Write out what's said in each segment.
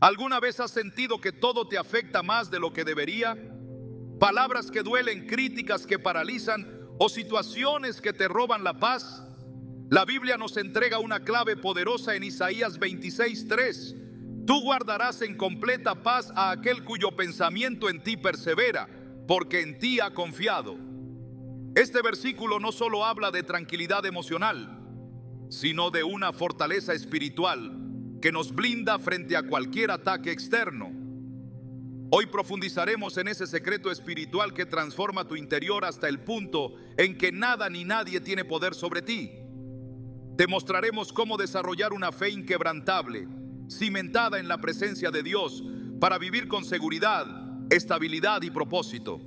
¿Alguna vez has sentido que todo te afecta más de lo que debería? Palabras que duelen, críticas que paralizan o situaciones que te roban la paz. La Biblia nos entrega una clave poderosa en Isaías 26:3. Tú guardarás en completa paz a aquel cuyo pensamiento en ti persevera, porque en ti ha confiado. Este versículo no solo habla de tranquilidad emocional, sino de una fortaleza espiritual que nos blinda frente a cualquier ataque externo. Hoy profundizaremos en ese secreto espiritual que transforma tu interior hasta el punto en que nada ni nadie tiene poder sobre ti. Te mostraremos cómo desarrollar una fe inquebrantable, cimentada en la presencia de Dios, para vivir con seguridad, estabilidad y propósito.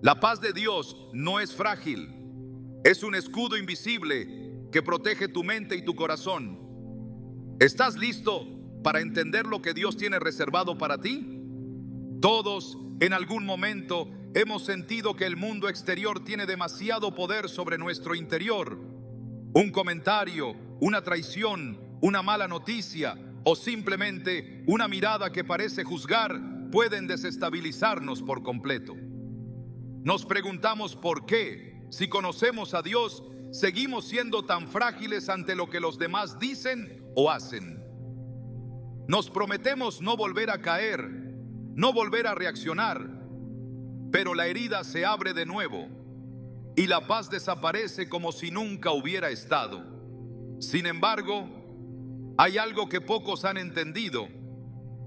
La paz de Dios no es frágil, es un escudo invisible que protege tu mente y tu corazón. ¿Estás listo para entender lo que Dios tiene reservado para ti? Todos, en algún momento, hemos sentido que el mundo exterior tiene demasiado poder sobre nuestro interior. Un comentario, una traición, una mala noticia o simplemente una mirada que parece juzgar pueden desestabilizarnos por completo. Nos preguntamos por qué, si conocemos a Dios, seguimos siendo tan frágiles ante lo que los demás dicen o hacen. Nos prometemos no volver a caer, no volver a reaccionar, pero la herida se abre de nuevo y la paz desaparece como si nunca hubiera estado. Sin embargo, hay algo que pocos han entendido.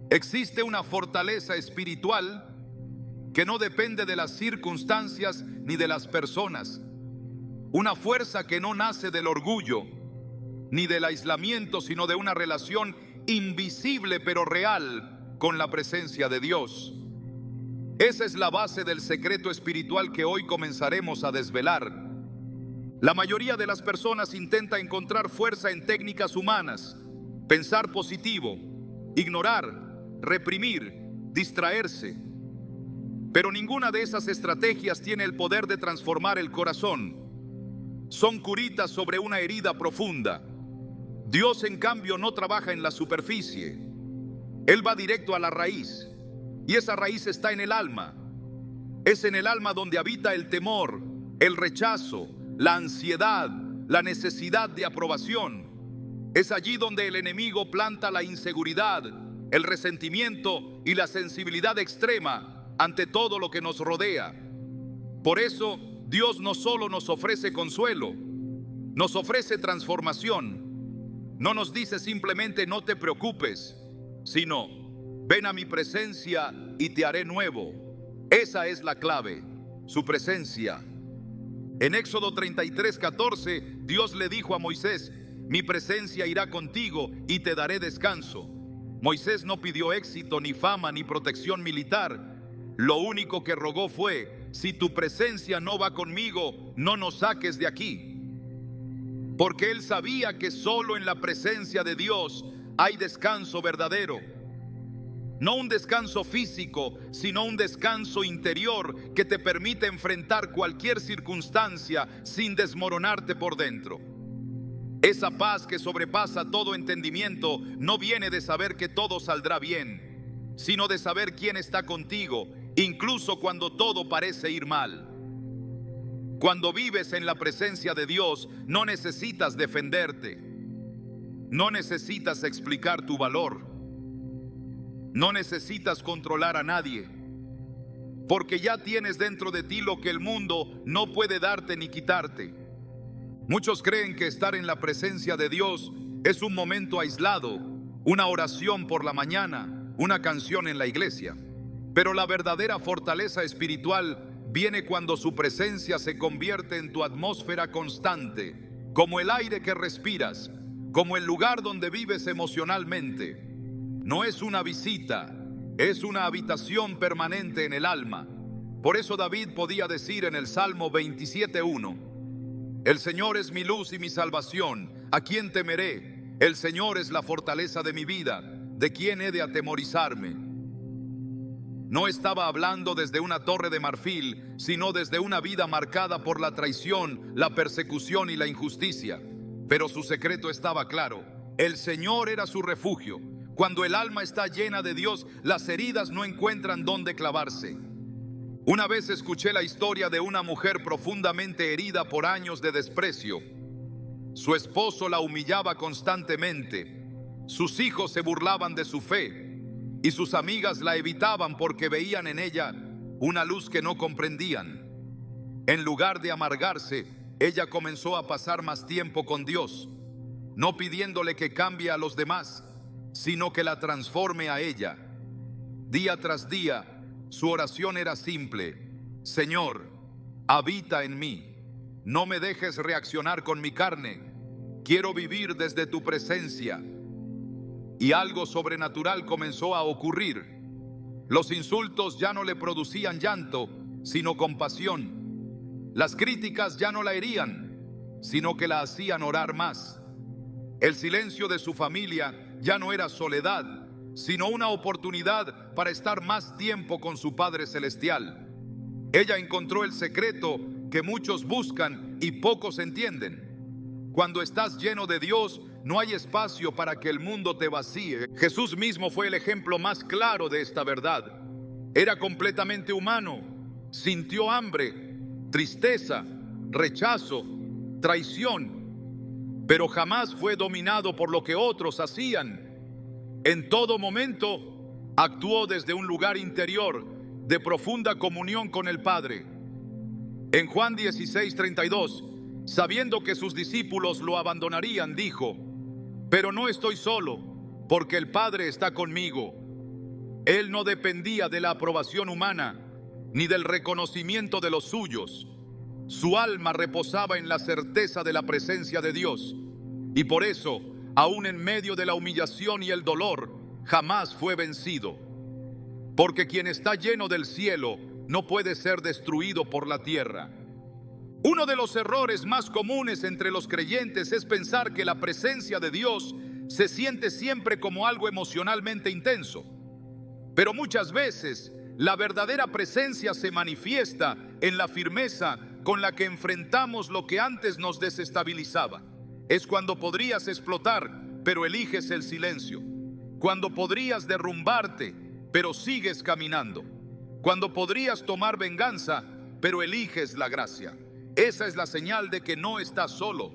Existe una fortaleza espiritual que no depende de las circunstancias ni de las personas. Una fuerza que no nace del orgullo ni del aislamiento, sino de una relación invisible pero real con la presencia de Dios. Esa es la base del secreto espiritual que hoy comenzaremos a desvelar. La mayoría de las personas intenta encontrar fuerza en técnicas humanas, pensar positivo, ignorar, reprimir, distraerse. Pero ninguna de esas estrategias tiene el poder de transformar el corazón. Son curitas sobre una herida profunda. Dios, en cambio, no trabaja en la superficie. Él va directo a la raíz. Y esa raíz está en el alma. Es en el alma donde habita el temor, el rechazo, la ansiedad, la necesidad de aprobación. Es allí donde el enemigo planta la inseguridad, el resentimiento y la sensibilidad extrema ante todo lo que nos rodea. Por eso, Dios no solo nos ofrece consuelo, nos ofrece transformación. No nos dice simplemente no te preocupes, sino ven a mi presencia y te haré nuevo. Esa es la clave, su presencia. En Éxodo 33:14, Dios le dijo a Moisés: mi presencia irá contigo y te daré descanso. Moisés no pidió éxito, ni fama, ni protección militar. Lo único que rogó fue: si tu presencia no va conmigo, no nos saques de aquí. Porque él sabía que solo en la presencia de Dios hay descanso verdadero. No un descanso físico, sino un descanso interior que te permite enfrentar cualquier circunstancia sin desmoronarte por dentro. Esa paz que sobrepasa todo entendimiento no viene de saber que todo saldrá bien, sino de saber quién está contigo, incluso cuando todo parece ir mal. Cuando vives en la presencia de Dios, no necesitas defenderte, no necesitas explicar tu valor, no necesitas controlar a nadie, porque ya tienes dentro de ti lo que el mundo no puede darte ni quitarte. Muchos creen que estar en la presencia de Dios es un momento aislado, una oración por la mañana, una canción en la iglesia. Pero la verdadera fortaleza espiritual viene cuando su presencia se convierte en tu atmósfera constante, como el aire que respiras, como el lugar donde vives emocionalmente. No es una visita, es una habitación permanente en el alma. Por eso David podía decir en el Salmo 27:1: el Señor es mi luz y mi salvación, ¿a quién temeré? El Señor es la fortaleza de mi vida, ¿de quién he de atemorizarme? No estaba hablando desde una torre de marfil, sino desde una vida marcada por la traición, la persecución y la injusticia. Pero su secreto estaba claro: el Señor era su refugio. Cuando el alma está llena de Dios, las heridas no encuentran dónde clavarse. Una vez escuché la historia de una mujer profundamente herida por años de desprecio. Su esposo la humillaba constantemente, sus hijos se burlaban de su fe y sus amigas la evitaban porque veían en ella una luz que no comprendían. En lugar de amargarse, ella comenzó a pasar más tiempo con Dios, no pidiéndole que cambie a los demás, sino que la transforme a ella. Día tras día, su oración era simple: Señor, habita en mí, no me dejes reaccionar con mi carne, quiero vivir desde tu presencia. Y algo sobrenatural comenzó a ocurrir. Los insultos ya no le producían llanto, sino compasión. Las críticas ya no la herían, sino que la hacían orar más. El silencio de su familia ya no era soledad, sino una oportunidad para estar más tiempo con su Padre Celestial. Ella encontró el secreto que muchos buscan y pocos entienden. Cuando estás lleno de Dios, no hay espacio para que el mundo te vacíe. Jesús mismo fue el ejemplo más claro de esta verdad. Era completamente humano, sintió hambre, tristeza, rechazo, traición, pero jamás fue dominado por lo que otros hacían. En todo momento actuó desde un lugar interior de profunda comunión con el Padre. En Juan 16:32, sabiendo que sus discípulos lo abandonarían, dijo: pero no estoy solo, porque el Padre está conmigo. Él no dependía de la aprobación humana, ni del reconocimiento de los suyos. Su alma reposaba en la certeza de la presencia de Dios, y por eso, aún en medio de la humillación y el dolor, jamás fue vencido. Porque quien está lleno del cielo no puede ser destruido por la tierra. Uno de los errores más comunes entre los creyentes es pensar que la presencia de Dios se siente siempre como algo emocionalmente intenso. Pero muchas veces la verdadera presencia se manifiesta en la firmeza con la que enfrentamos lo que antes nos desestabilizaba. Es cuando podrías explotar, pero eliges el silencio. Cuando podrías derrumbarte, pero sigues caminando. Cuando podrías tomar venganza, pero eliges la gracia. Esa es la señal de que no estás solo.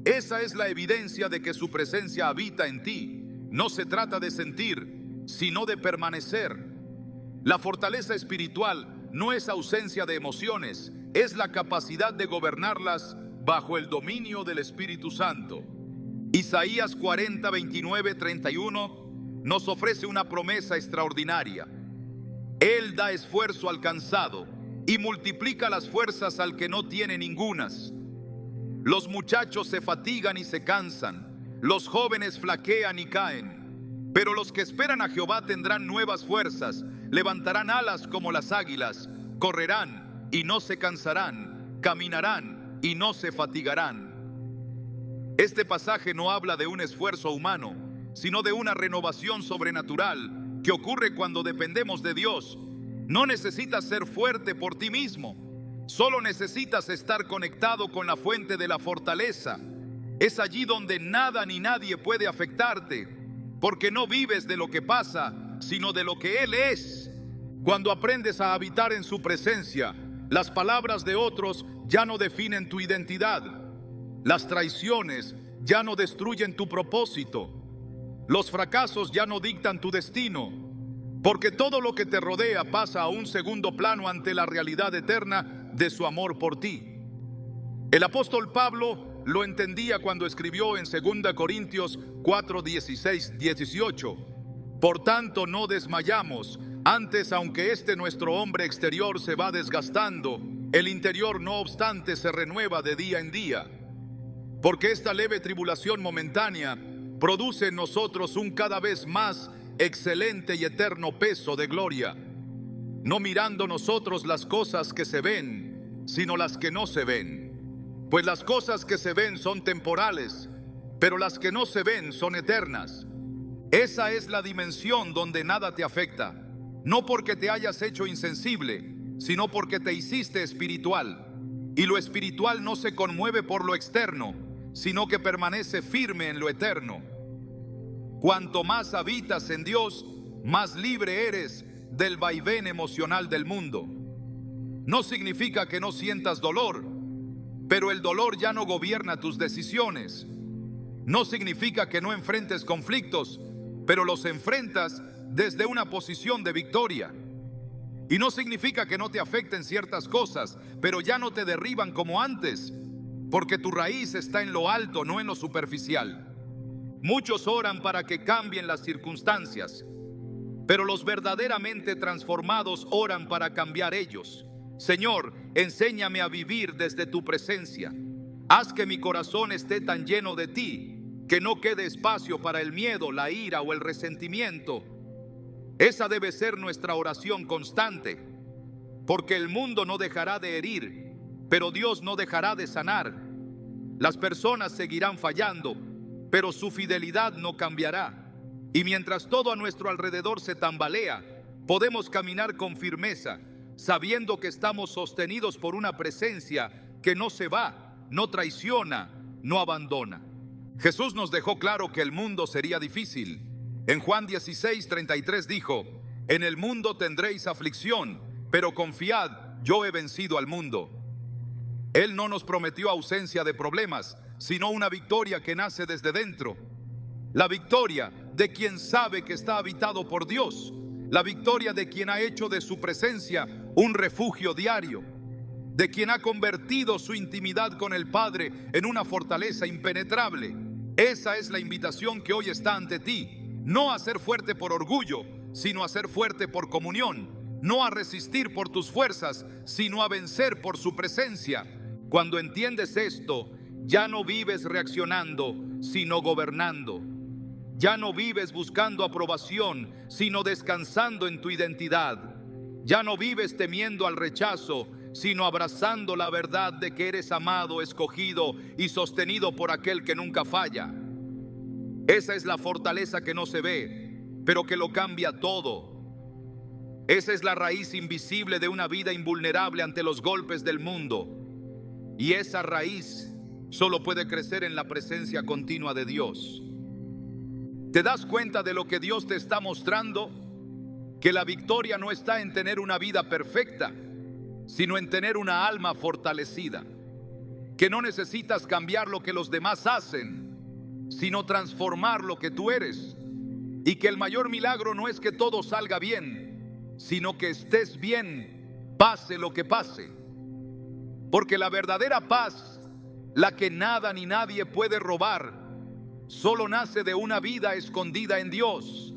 Esa es la evidencia de que su presencia habita en ti. No se trata de sentir, sino de permanecer. La fortaleza espiritual no es ausencia de emociones, es la capacidad de gobernarlas bajo el dominio del Espíritu Santo. Isaías 40, 29, 31 nos ofrece una promesa extraordinaria. Él da esfuerzo al cansado y multiplica las fuerzas al que no tiene ningunas. Los muchachos se fatigan y se cansan, los jóvenes flaquean y caen, pero los que esperan a Jehová tendrán nuevas fuerzas, levantarán alas como las águilas, correrán y no se cansarán, caminarán y no se fatigarán. Este pasaje no habla de un esfuerzo humano, sino de una renovación sobrenatural que ocurre cuando dependemos de Dios. No necesitas ser fuerte por ti mismo, solo necesitas estar conectado con la fuente de la fortaleza. Es allí donde nada ni nadie puede afectarte, porque no vives de lo que pasa, sino de lo que Él es. Cuando aprendes a habitar en su presencia, las palabras de otros ya no definen tu identidad. Las traiciones ya no destruyen tu propósito. Los fracasos ya no dictan tu destino. Porque todo lo que te rodea pasa a un segundo plano ante la realidad eterna de su amor por ti. El apóstol Pablo lo entendía cuando escribió en 2 Corintios 4, 16, 18. Por tanto, no desmayamos. Antes, aunque nuestro hombre exterior se va desgastando, el interior no obstante se renueva de día en día. Porque esta leve tribulación momentánea produce en nosotros un cada vez más excelente y eterno peso de gloria, no mirando nosotros las cosas que se ven, sino las que no se ven. Pues las cosas que se ven son temporales, pero las que no se ven son eternas. Esa es la dimensión donde nada te afecta, no porque te hayas hecho insensible, sino porque te hiciste espiritual. Y lo espiritual no se conmueve por lo externo, sino que permanece firme en lo eterno. Cuanto más habitas en Dios, más libre eres del vaivén emocional del mundo. No significa que no sientas dolor, pero el dolor ya no gobierna tus decisiones. No significa que no enfrentes conflictos, pero los enfrentas desde una posición de victoria. Y no significa que no te afecten ciertas cosas, pero ya no te derriban como antes, porque tu raíz está en lo alto, no en lo superficial. Muchos oran para que cambien las circunstancias, pero los verdaderamente transformados oran para cambiar ellos. Señor, enséñame a vivir desde tu presencia. Haz que mi corazón esté tan lleno de ti, que no quede espacio para el miedo, la ira o el resentimiento. Esa debe ser nuestra oración constante, porque el mundo no dejará de herir, pero Dios no dejará de sanar. Las personas seguirán fallando, pero su fidelidad no cambiará. Y mientras todo a nuestro alrededor se tambalea, podemos caminar con firmeza, sabiendo que estamos sostenidos por una presencia que no se va, no traiciona, no abandona. Jesús nos dejó claro que el mundo sería difícil. En Juan 16:33 dijo: en el mundo tendréis aflicción, pero confiad, yo he vencido al mundo. Él no nos prometió ausencia de problemas, sino una victoria que nace desde dentro. La victoria de quien sabe que está habitado por Dios. La victoria de quien ha hecho de su presencia un refugio diario. De quien ha convertido su intimidad con el Padre en una fortaleza impenetrable. Esa es la invitación que hoy está ante ti. No a ser fuerte por orgullo, sino a ser fuerte por comunión. No a resistir por tus fuerzas, sino a vencer por su presencia. Cuando entiendes esto, ya no vives reaccionando, sino gobernando. Ya no vives buscando aprobación, sino descansando en tu identidad. Ya no vives temiendo al rechazo, sino abrazando la verdad de que eres amado, escogido y sostenido por aquel que nunca falla. Esa es la fortaleza que no se ve, pero que lo cambia todo. Esa es la raíz invisible de una vida invulnerable ante los golpes del mundo. Y esa raíz solo puede crecer en la presencia continua de Dios. ¿Te das cuenta de lo que Dios te está mostrando? Que la victoria no está en tener una vida perfecta, sino en tener una alma fortalecida. Que no necesitas cambiar lo que los demás hacen, sino transformar lo que tú eres. Y que el mayor milagro no es que todo salga bien, sino que estés bien, pase lo que pase. Porque la verdadera paz, la que nada ni nadie puede robar, solo nace de una vida escondida en Dios.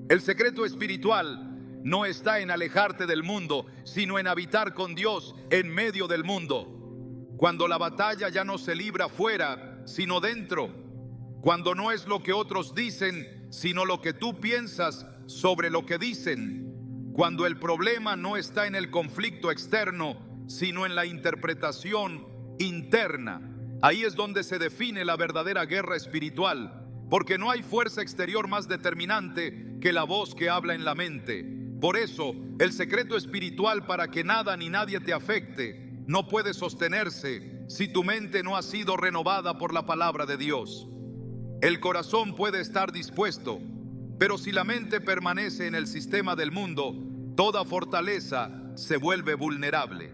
El secreto espiritual no está en alejarte del mundo, sino en habitar con Dios en medio del mundo. Cuando la batalla ya no se libra fuera, sino dentro. Cuando no es lo que otros dicen, sino lo que tú piensas sobre lo que dicen. Cuando el problema no está en el conflicto externo, sino en la interpretación interna. Ahí es donde se define la verdadera guerra espiritual, porque no hay fuerza exterior más determinante que la voz que habla en la mente. Por eso, el secreto espiritual para que nada ni nadie te afecte no puede sostenerse si tu mente no ha sido renovada por la palabra de Dios. El corazón puede estar dispuesto, pero si la mente permanece en el sistema del mundo, toda fortaleza se vuelve vulnerable.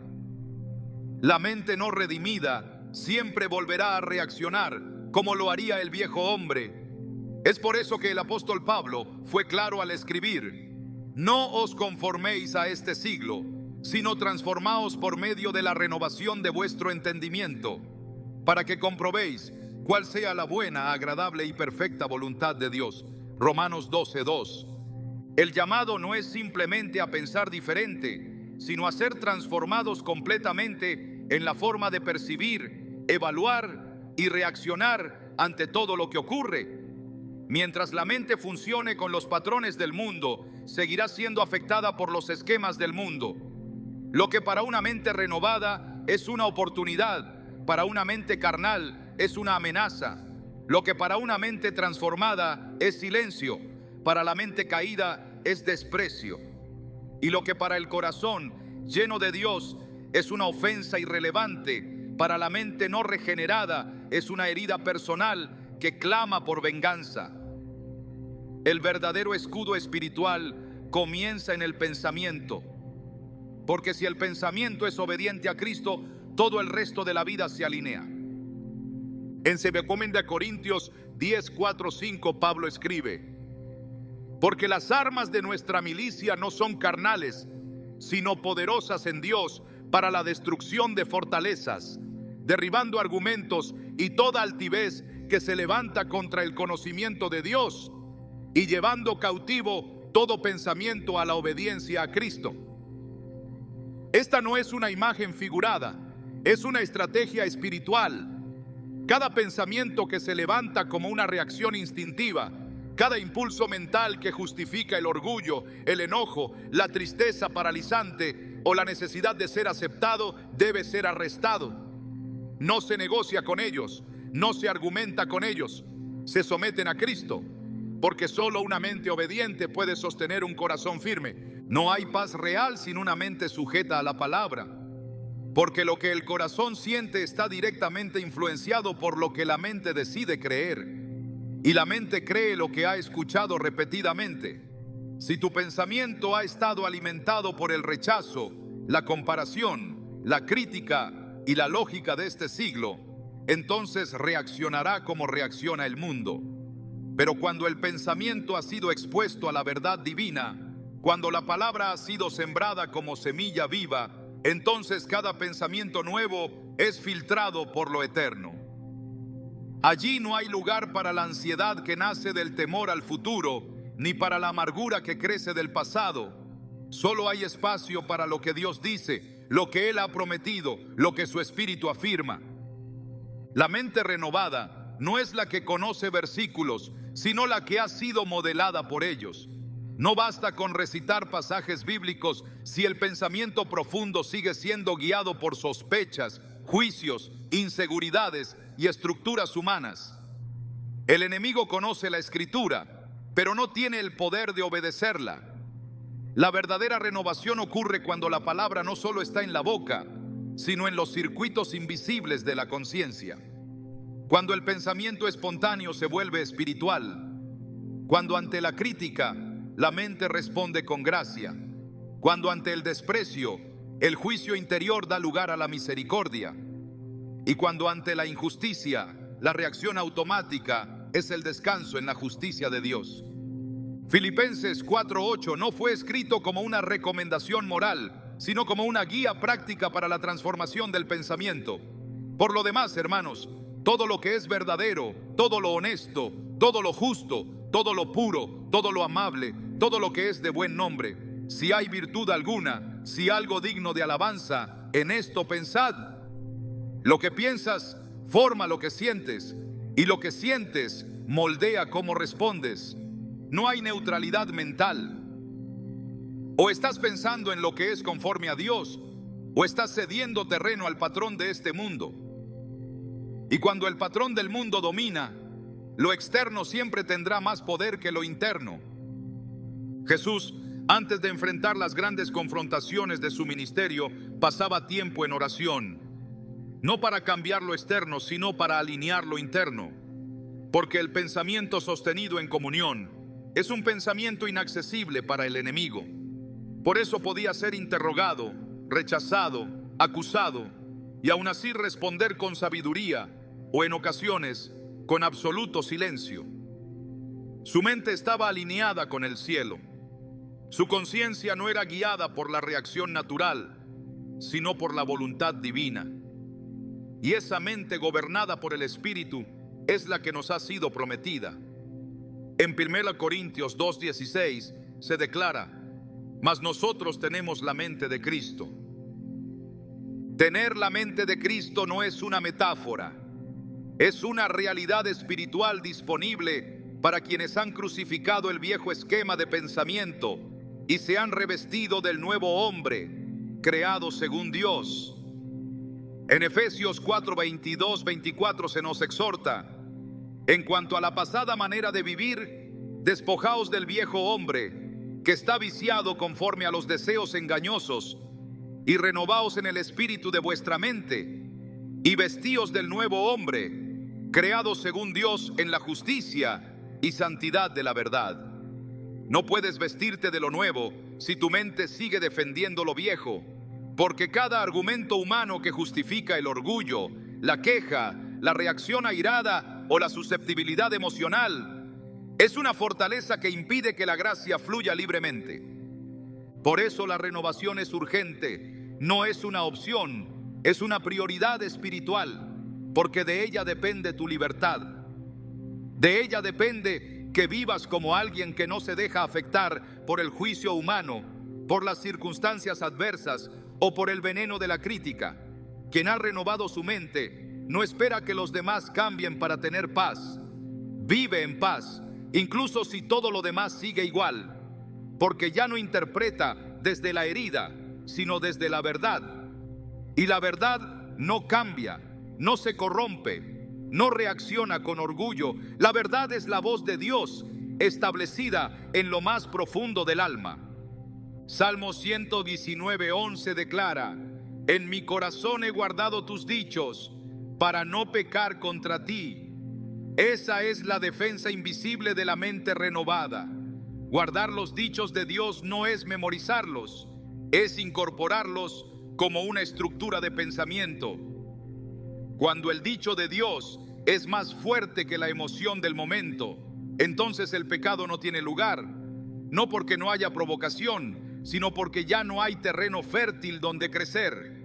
La mente no redimida siempre volverá a reaccionar como lo haría el viejo hombre. Es por eso que el apóstol Pablo fue claro al escribir: no os conforméis a este siglo, sino transformaos por medio de la renovación de vuestro entendimiento, para que comprobéis cuál sea la buena, agradable y perfecta voluntad de Dios. Romanos 12:2. El llamado no es simplemente a pensar diferente, sino a ser transformados completamente en la forma de percibir, evaluar y reaccionar ante todo lo que ocurre. Mientras la mente funcione con los patrones del mundo, seguirá siendo afectada por los esquemas del mundo. Lo que para una mente renovada es una oportunidad, para una mente carnal es una amenaza. Lo que para una mente transformada es silencio, para la mente caída es desprecio. Y lo que para el corazón lleno de Dios es una ofensa irrelevante, para la mente no regenerada es una herida personal que clama por venganza. El verdadero escudo espiritual comienza en el pensamiento, porque si el pensamiento es obediente a Cristo, todo el resto de la vida se alinea. En 2 Corintios 10, 4, 5, Pablo escribe: porque las armas de nuestra milicia no son carnales, sino poderosas en Dios para la destrucción de fortalezas, derribando argumentos y toda altivez que se levanta contra el conocimiento de Dios, y llevando cautivo todo pensamiento a la obediencia a Cristo. Esta no es una imagen figurada, es una estrategia espiritual. Cada pensamiento que se levanta como una reacción instintiva, cada impulso mental que justifica el orgullo, el enojo, la tristeza paralizante o la necesidad de ser aceptado, debe ser arrestado. No se negocia con ellos, no se argumenta con ellos, se someten a Cristo, porque solo una mente obediente puede sostener un corazón firme. No hay paz real sin una mente sujeta a la palabra, porque lo que el corazón siente está directamente influenciado por lo que la mente decide creer. Y la mente cree lo que ha escuchado repetidamente. Si tu pensamiento ha estado alimentado por el rechazo, la comparación, la crítica y la lógica de este siglo, entonces reaccionará como reacciona el mundo. Pero cuando el pensamiento ha sido expuesto a la verdad divina, cuando la palabra ha sido sembrada como semilla viva, entonces cada pensamiento nuevo es filtrado por lo eterno. Allí no hay lugar para la ansiedad que nace del temor al futuro, ni para la amargura que crece del pasado. Solo hay espacio para lo que Dios dice, lo que Él ha prometido, lo que su Espíritu afirma. La mente renovada no es la que conoce versículos, sino la que ha sido modelada por ellos. No basta con recitar pasajes bíblicos si el pensamiento profundo sigue siendo guiado por sospechas, juicios, inseguridades y estructuras humanas. El enemigo conoce la Escritura, pero no tiene el poder de obedecerla. La verdadera renovación ocurre cuando la palabra no solo está en la boca, sino en los circuitos invisibles de la conciencia. Cuando el pensamiento espontáneo se vuelve espiritual, cuando ante la crítica la mente responde con gracia, cuando ante el desprecio el juicio interior da lugar a la misericordia, y cuando ante la injusticia la reacción automática es el descanso en la justicia de Dios. Filipenses 4:8 no fue escrito como una recomendación moral, sino como una guía práctica para la transformación del pensamiento. Por lo demás, hermanos, todo lo que es verdadero, todo lo honesto, todo lo justo, todo lo puro, todo lo amable, todo lo que es de buen nombre, si hay virtud alguna, si algo digno de alabanza, en esto pensad. Lo que piensas forma lo que sientes, y lo que sientes moldea cómo respondes. No hay neutralidad mental. O estás pensando en lo que es conforme a Dios, o estás cediendo terreno al patrón de este mundo. Y cuando el patrón del mundo domina, lo externo siempre tendrá más poder que lo interno. Jesús, antes de enfrentar las grandes confrontaciones de su ministerio, pasaba tiempo en oración, no para cambiar lo externo, sino para alinear lo interno, porque el pensamiento sostenido en comunión es un pensamiento inaccesible para el enemigo. Por eso podía ser interrogado, rechazado, acusado, y aún así responder con sabiduría, o en ocasiones con absoluto silencio. Su mente estaba alineada con el cielo. Su conciencia no era guiada por la reacción natural, sino por la voluntad divina. Y esa mente gobernada por el Espíritu es la que nos ha sido prometida. En 1 Corintios 2:16 se declara: mas nosotros tenemos la mente de Cristo. Tener la mente de Cristo no es una metáfora, es una realidad espiritual disponible para quienes han crucificado el viejo esquema de pensamiento y se han revestido del nuevo hombre, creado según Dios. En Efesios 4:22-24 se nos exhorta: en cuanto a la pasada manera de vivir, despojaos del viejo hombre, que está viciado conforme a los deseos engañosos, y renovaos en el espíritu de vuestra mente, y vestíos del nuevo hombre, creado según Dios en la justicia y santidad de la verdad. No puedes vestirte de lo nuevo si tu mente sigue defendiendo lo viejo, porque cada argumento humano que justifica el orgullo, la queja, la reacción airada o la susceptibilidad emocional es una fortaleza que impide que la gracia fluya libremente. Por eso la renovación es urgente, no es una opción, es una prioridad espiritual, porque de ella depende tu libertad. De ella depende que vivas como alguien que no se deja afectar por el juicio humano, por las circunstancias adversas o por el veneno de la crítica. Quien ha renovado su mente no espera que los demás cambien para tener paz. Vive en paz, incluso si todo lo demás sigue igual, porque ya no interpreta desde la herida, sino desde la verdad. Y la verdad no cambia, no se corrompe, no reacciona con orgullo. La verdad es la voz de Dios, establecida en lo más profundo del alma. Salmo 119:11 declara: en mi corazón he guardado tus dichos, para no pecar contra ti. Esa es la defensa invisible de la mente renovada. Guardar los dichos de Dios no es memorizarlos, es incorporarlos como una estructura de pensamiento. Cuando el dicho de Dios es más fuerte que la emoción del momento, entonces el pecado no tiene lugar, no porque no haya provocación, sino porque ya no hay terreno fértil donde crecer.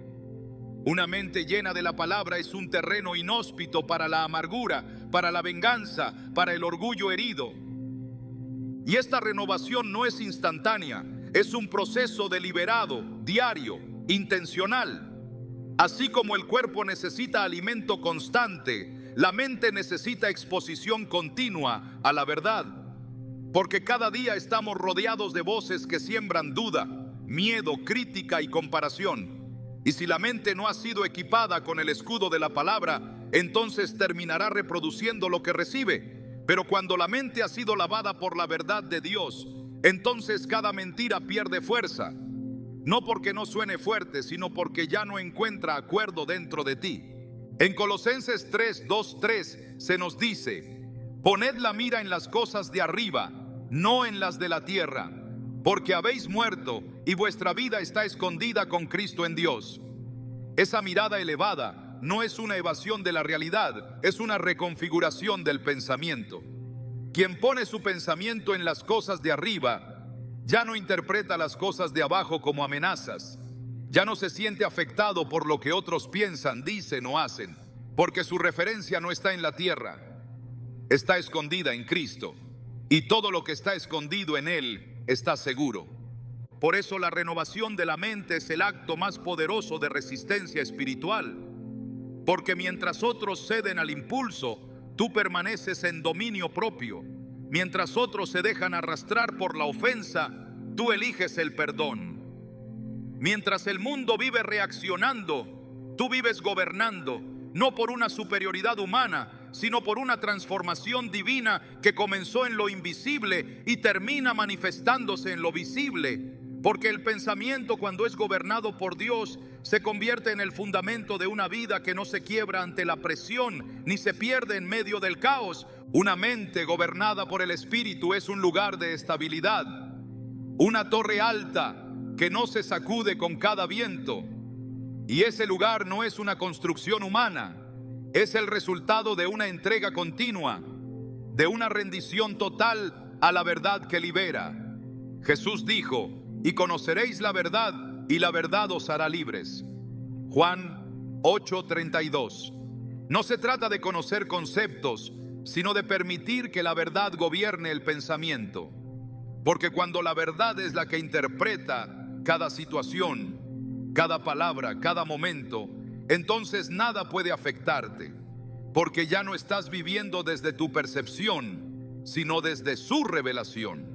Una mente llena de la palabra es un terreno inhóspito para la amargura, para la venganza, para el orgullo herido. Y esta renovación no es instantánea, es un proceso deliberado, diario, intencional. Así como el cuerpo necesita alimento constante, la mente necesita exposición continua a la verdad. Porque cada día estamos rodeados de voces que siembran duda, miedo, crítica y comparación. Y si la mente no ha sido equipada con el escudo de la palabra, entonces terminará reproduciendo lo que recibe. Pero cuando la mente ha sido lavada por la verdad de Dios, entonces cada mentira pierde fuerza. No porque no suene fuerte, sino porque ya no encuentra acuerdo dentro de ti. En Colosenses 3:2-3 se nos dice: poned la mira en las cosas de arriba, no en las de la tierra, porque habéis muerto y vuestra vida está escondida con Cristo en Dios. Esa mirada elevada no es una evasión de la realidad, es una reconfiguración del pensamiento. Quien pone su pensamiento en las cosas de arriba ya no interpreta las cosas de abajo como amenazas. Ya no se siente afectado por lo que otros piensan, dicen o hacen, porque su referencia no está en la tierra, está escondida en Cristo. Y todo lo que está escondido en Él está seguro. Por eso la renovación de la mente es el acto más poderoso de resistencia espiritual. Porque mientras otros ceden al impulso, tú permaneces en dominio propio. Mientras otros se dejan arrastrar por la ofensa, tú eliges el perdón. Mientras el mundo vive reaccionando, tú vives gobernando, no por una superioridad humana, sino por una transformación divina que comenzó en lo invisible y termina manifestándose en lo visible. Porque el pensamiento, cuando es gobernado por Dios, se convierte en el fundamento de una vida que no se quiebra ante la presión, ni se pierde en medio del caos. Una mente gobernada por el Espíritu es un lugar de estabilidad, una torre alta que no se sacude con cada viento. Y ese lugar no es una construcción humana, es el resultado de una entrega continua, de una rendición total a la verdad que libera. Jesús dijo: y conoceréis la verdad, y la verdad os hará libres. Juan 8:32. No se trata de conocer conceptos, sino de permitir que la verdad gobierne el pensamiento. Porque cuando la verdad es la que interpreta cada situación, cada palabra, cada momento, entonces nada puede afectarte, porque ya no estás viviendo desde tu percepción, sino desde su revelación.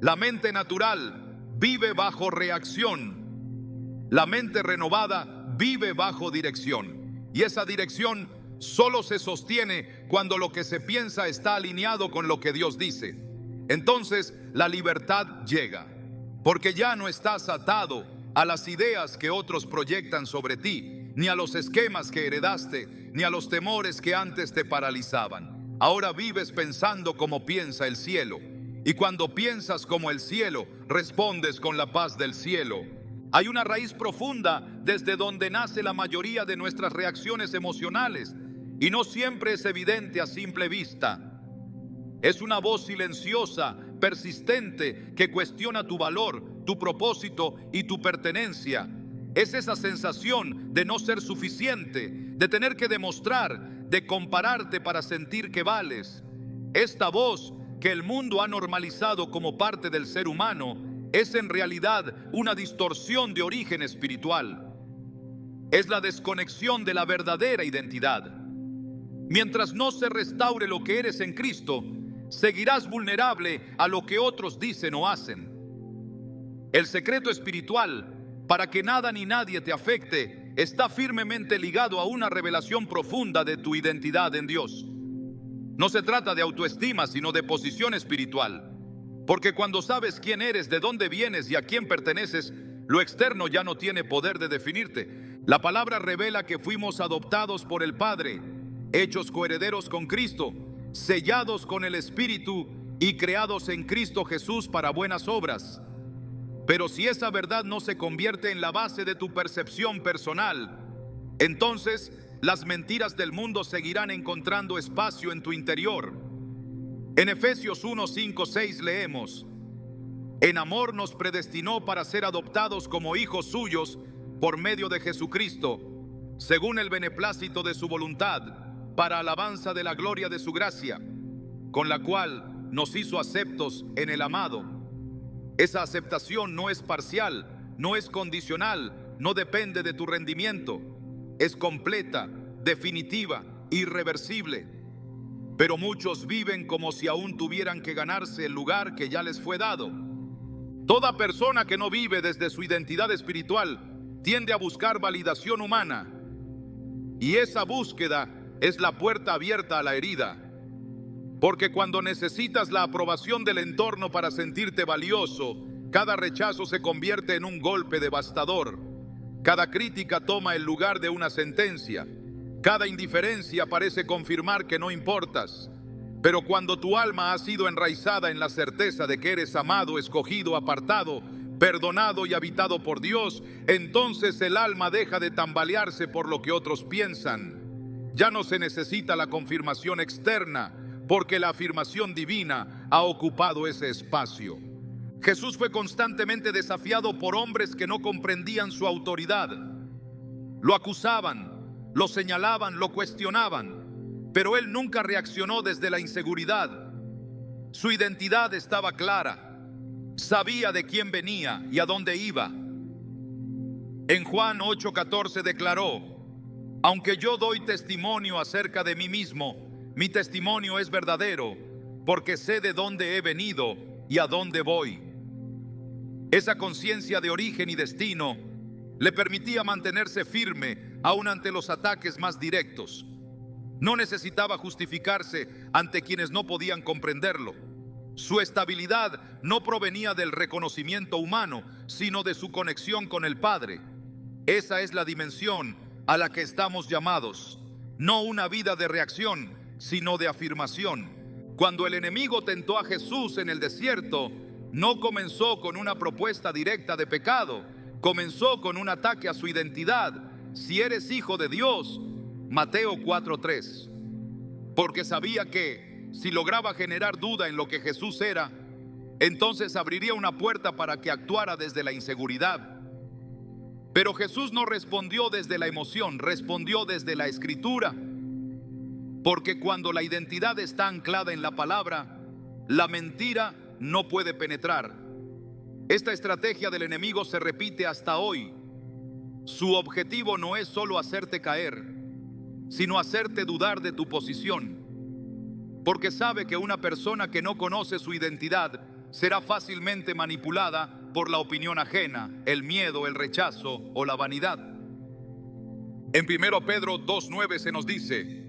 La mente natural vive bajo reacción. La mente renovada vive bajo dirección. Y esa dirección solo se sostiene cuando lo que se piensa está alineado con lo que Dios dice. Entonces la libertad llega, porque ya no estás atado a las ideas que otros proyectan sobre ti, ni a los esquemas que heredaste, ni a los temores que antes te paralizaban. Ahora vives pensando como piensa el cielo. Y cuando piensas como el cielo, respondes con la paz del cielo. Hay una raíz profunda desde donde nace la mayoría de nuestras reacciones emocionales y no siempre es evidente a simple vista. Es una voz silenciosa, persistente, que cuestiona tu valor, tu propósito y tu pertenencia. Es esa sensación de no ser suficiente, de tener que demostrar, de compararte para sentir que vales. Esta voz que el mundo ha normalizado como parte del ser humano es en realidad una distorsión de origen espiritual. Es la desconexión de la verdadera identidad. Mientras no se restaure lo que eres en Cristo, seguirás vulnerable a lo que otros dicen o hacen. El secreto espiritual, para que nada ni nadie te afecte, está firmemente ligado a una revelación profunda de tu identidad en Dios. No se trata de autoestima, sino de posición espiritual. Porque cuando sabes quién eres, de dónde vienes y a quién perteneces, lo externo ya no tiene poder de definirte. La palabra revela que fuimos adoptados por el Padre, hechos coherederos con Cristo, sellados con el Espíritu y creados en Cristo Jesús para buenas obras. Pero si esa verdad no se convierte en la base de tu percepción personal, entonces las mentiras del mundo seguirán encontrando espacio en tu interior. En Efesios 1, 5, 6 leemos: en amor nos predestinó para ser adoptados como hijos suyos por medio de Jesucristo, según el beneplácito de su voluntad, para alabanza de la gloria de su gracia, con la cual nos hizo aceptos en el amado. Esa aceptación no es parcial, no es condicional, no depende de tu rendimiento. Es completa, definitiva, irreversible. Pero muchos viven como si aún tuvieran que ganarse el lugar que ya les fue dado. Toda persona que no vive desde su identidad espiritual tiende a buscar validación humana. Y esa búsqueda es la puerta abierta a la herida. Porque cuando necesitas la aprobación del entorno para sentirte valioso, cada rechazo se convierte en un golpe devastador. Cada crítica toma el lugar de una sentencia. Cada indiferencia parece confirmar que no importas. Pero cuando tu alma ha sido enraizada en la certeza de que eres amado, escogido, apartado, perdonado y habitado por Dios, entonces el alma deja de tambalearse por lo que otros piensan. Ya no se necesita la confirmación externa, porque la afirmación divina ha ocupado ese espacio. Jesús fue constantemente desafiado por hombres que no comprendían su autoridad. Lo acusaban, lo señalaban, lo cuestionaban, pero él nunca reaccionó desde la inseguridad. Su identidad estaba clara, sabía de quién venía y a dónde iba. En Juan 8:14 declaró: aunque yo doy testimonio acerca de mí mismo, mi testimonio es verdadero, porque sé de dónde he venido y a dónde voy. Esa conciencia de origen y destino le permitía mantenerse firme aún ante los ataques más directos. No necesitaba justificarse ante quienes no podían comprenderlo. Su estabilidad no provenía del reconocimiento humano, sino de su conexión con el Padre. Esa es la dimensión a la que estamos llamados. No una vida de reacción, sino de afirmación. Cuando el enemigo tentó a Jesús en el desierto, no comenzó con una propuesta directa de pecado, comenzó con un ataque a su identidad. Si eres hijo de Dios, Mateo 4:3. Porque sabía que si lograba generar duda en lo que Jesús era, entonces abriría una puerta para que actuara desde la inseguridad. Pero Jesús no respondió desde la emoción, respondió desde la Escritura. Porque cuando la identidad está anclada en la palabra, la mentira no puede penetrar. Esta estrategia del enemigo se repite hasta hoy. Su objetivo no es solo hacerte caer, sino hacerte dudar de tu posición. Porque sabe que una persona que no conoce su identidad será fácilmente manipulada por la opinión ajena, el miedo, el rechazo o la vanidad. En 1 Pedro 2:9 se nos dice: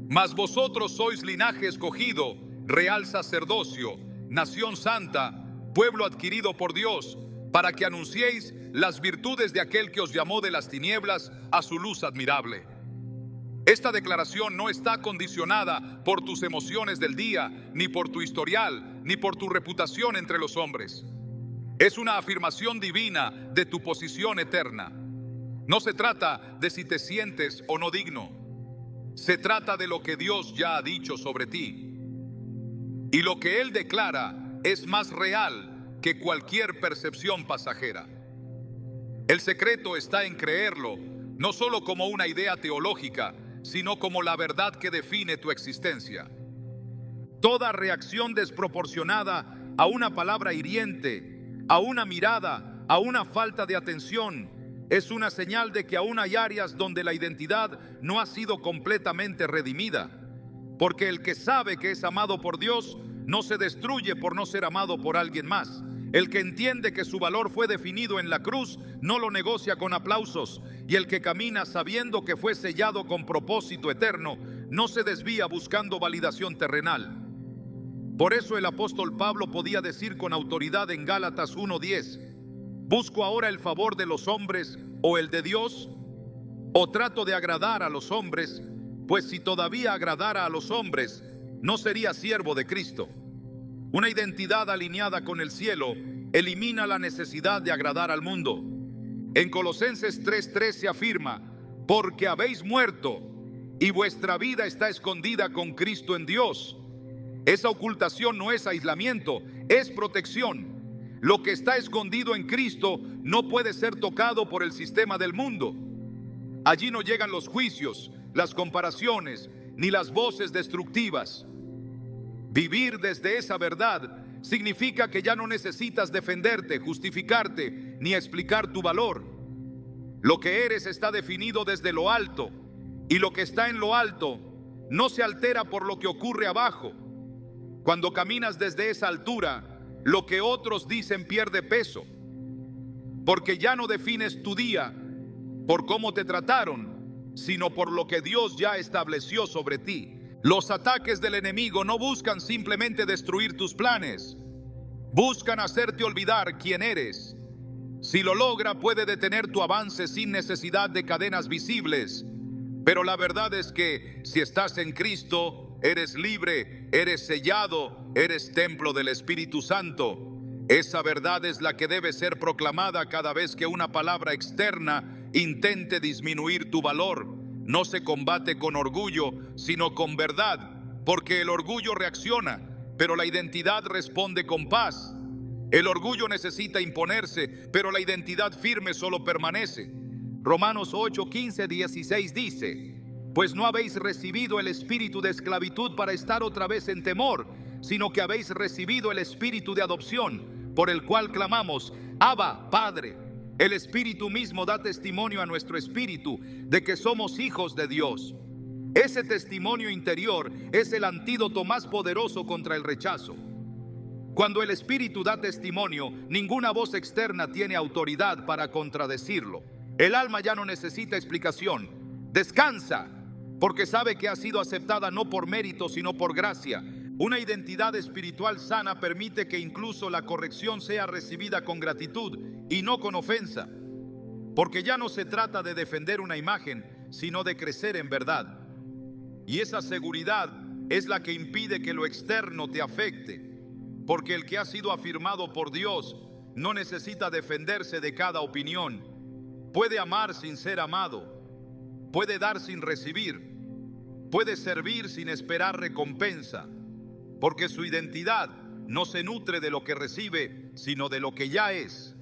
mas vosotros sois linaje escogido, real sacerdocio, nación santa, pueblo adquirido por Dios, para que anunciéis las virtudes de aquel que os llamó de las tinieblas a su luz admirable. Esta declaración no está condicionada por tus emociones del día, ni por tu historial, ni por tu reputación entre los hombres. Es una afirmación divina de tu posición eterna. No se trata de si te sientes o no digno. Se trata de lo que Dios ya ha dicho sobre ti. Y lo que Él declara es más real que cualquier percepción pasajera. El secreto está en creerlo, no solo como una idea teológica, sino como la verdad que define tu existencia. Toda reacción desproporcionada a una palabra hiriente, a una mirada, a una falta de atención, es una señal de que aún hay áreas donde la identidad no ha sido completamente redimida. Porque el que sabe que es amado por Dios no se destruye por no ser amado por alguien más. El que entiende que su valor fue definido en la cruz no lo negocia con aplausos. Y el que camina sabiendo que fue sellado con propósito eterno no se desvía buscando validación terrenal. Por eso el apóstol Pablo podía decir con autoridad en Gálatas 1:10: ¿busco ahora el favor de los hombres o el de Dios? ¿O trato de agradar a los hombres? Pues si todavía agradara a los hombres, no sería siervo de Cristo. Una identidad alineada con el cielo elimina la necesidad de agradar al mundo. En Colosenses 3:3 se afirma: porque habéis muerto y vuestra vida está escondida con Cristo en Dios. Esa ocultación no es aislamiento, es protección. Lo que está escondido en Cristo no puede ser tocado por el sistema del mundo. Allí no llegan los juicios, las comparaciones, ni las voces destructivas. Vivir desde esa verdad significa que ya no necesitas defenderte, justificarte, ni explicar tu valor. Lo que eres está definido desde lo alto, y lo que está en lo alto no se altera por lo que ocurre abajo. Cuando caminas desde esa altura, lo que otros dicen pierde peso, porque ya no defines tu día por cómo te trataron, sino por lo que Dios ya estableció sobre ti. Los ataques del enemigo no buscan simplemente destruir tus planes, buscan hacerte olvidar quién eres. Si lo logra, puede detener tu avance sin necesidad de cadenas visibles. Pero la verdad es que si estás en Cristo, eres libre, eres sellado, eres templo del Espíritu Santo. Esa verdad es la que debe ser proclamada cada vez que una palabra externa intente disminuir tu valor. No se combate con orgullo, sino con verdad, porque el orgullo reacciona, pero la identidad responde con paz. El orgullo necesita imponerse, pero la identidad firme solo permanece. Romanos 8:15-16 dice: pues no habéis recibido el espíritu de esclavitud para estar otra vez en temor, sino que habéis recibido el espíritu de adopción, por el cual clamamos: Abba, Padre. El Espíritu mismo da testimonio a nuestro espíritu de que somos hijos de Dios. Ese testimonio interior es el antídoto más poderoso contra el rechazo. Cuando el Espíritu da testimonio, ninguna voz externa tiene autoridad para contradecirlo. El alma ya no necesita explicación. Descansa, porque sabe que ha sido aceptada no por mérito, sino por gracia. Una identidad espiritual sana permite que incluso la corrección sea recibida con gratitud y no con ofensa, porque ya no se trata de defender una imagen, sino de crecer en verdad. Y esa seguridad es la que impide que lo externo te afecte, porque el que ha sido afirmado por Dios no necesita defenderse de cada opinión. Puede amar sin ser amado, puede dar sin recibir, puede servir sin esperar recompensa, porque su identidad no se nutre de lo que recibe, sino de lo que ya es.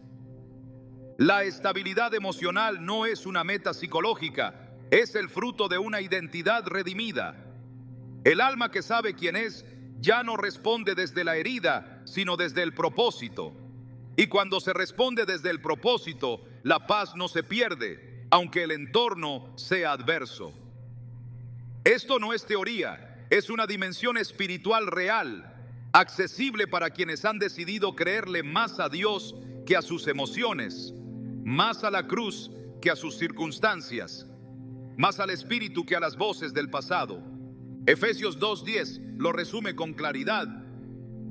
La estabilidad emocional no es una meta psicológica, es el fruto de una identidad redimida. El alma que sabe quién es ya no responde desde la herida, sino desde el propósito. Y cuando se responde desde el propósito, la paz no se pierde, aunque el entorno sea adverso. Esto no es teoría. Es una dimensión espiritual real, accesible para quienes han decidido creerle más a Dios que a sus emociones, más a la cruz que a sus circunstancias, más al espíritu que a las voces del pasado. Efesios 2:10 lo resume con claridad: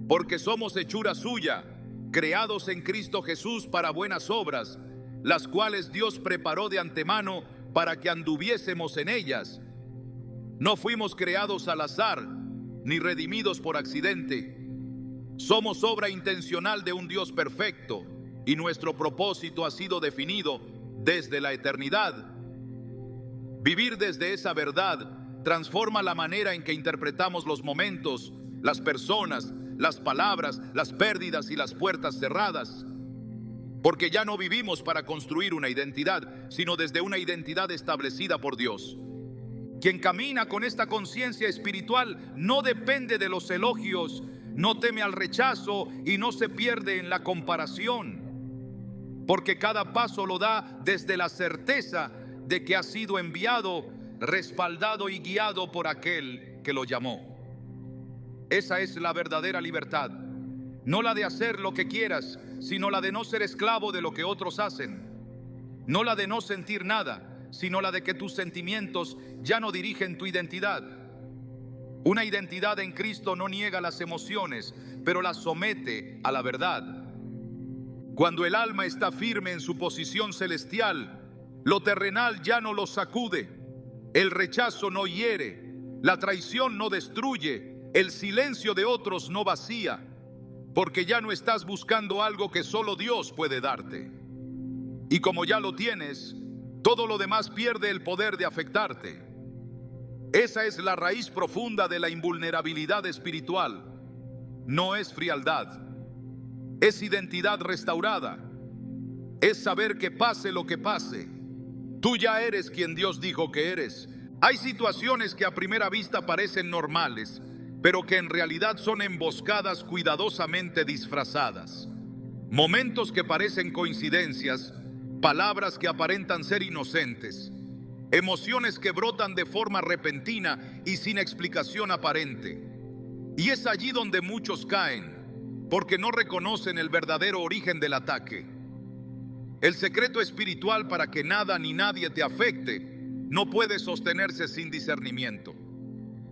porque somos hechura suya, creados en Cristo Jesús para buenas obras, las cuales Dios preparó de antemano para que anduviésemos en ellas. No fuimos creados al azar, ni redimidos por accidente. Somos obra intencional de un Dios perfecto y nuestro propósito ha sido definido desde la eternidad. Vivir desde esa verdad transforma la manera en que interpretamos los momentos, las personas, las palabras, las pérdidas y las puertas cerradas. Porque ya no vivimos para construir una identidad, sino desde una identidad establecida por Dios. Quien camina con esta conciencia espiritual no depende de los elogios, no teme al rechazo y no se pierde en la comparación. Porque cada paso lo da desde la certeza de que ha sido enviado, respaldado y guiado por aquel que lo llamó. Esa es la verdadera libertad, no la de hacer lo que quieras, sino la de no ser esclavo de lo que otros hacen. No la de no sentir nada, sino la de que tus sentimientos ya no dirigen tu identidad. Una identidad en Cristo no niega las emociones, pero las somete a la verdad. Cuando el alma está firme en su posición celestial, lo terrenal ya no lo sacude, el rechazo no hiere, la traición no destruye, el silencio de otros no vacía, porque ya no estás buscando algo que solo Dios puede darte. Y como ya lo tienes, todo lo demás pierde el poder de afectarte. Esa es la raíz profunda de la invulnerabilidad espiritual. No es frialdad, es identidad restaurada. Es saber que pase lo que pase, tú ya eres quien Dios dijo que eres. Hay situaciones que a primera vista parecen normales, pero que en realidad son emboscadas cuidadosamente disfrazadas. Momentos que parecen coincidencias, palabras que aparentan ser inocentes, emociones que brotan de forma repentina y sin explicación aparente. Y es allí donde muchos caen, porque no reconocen el verdadero origen del ataque. El secreto espiritual para que nada ni nadie te afecte no puede sostenerse sin discernimiento.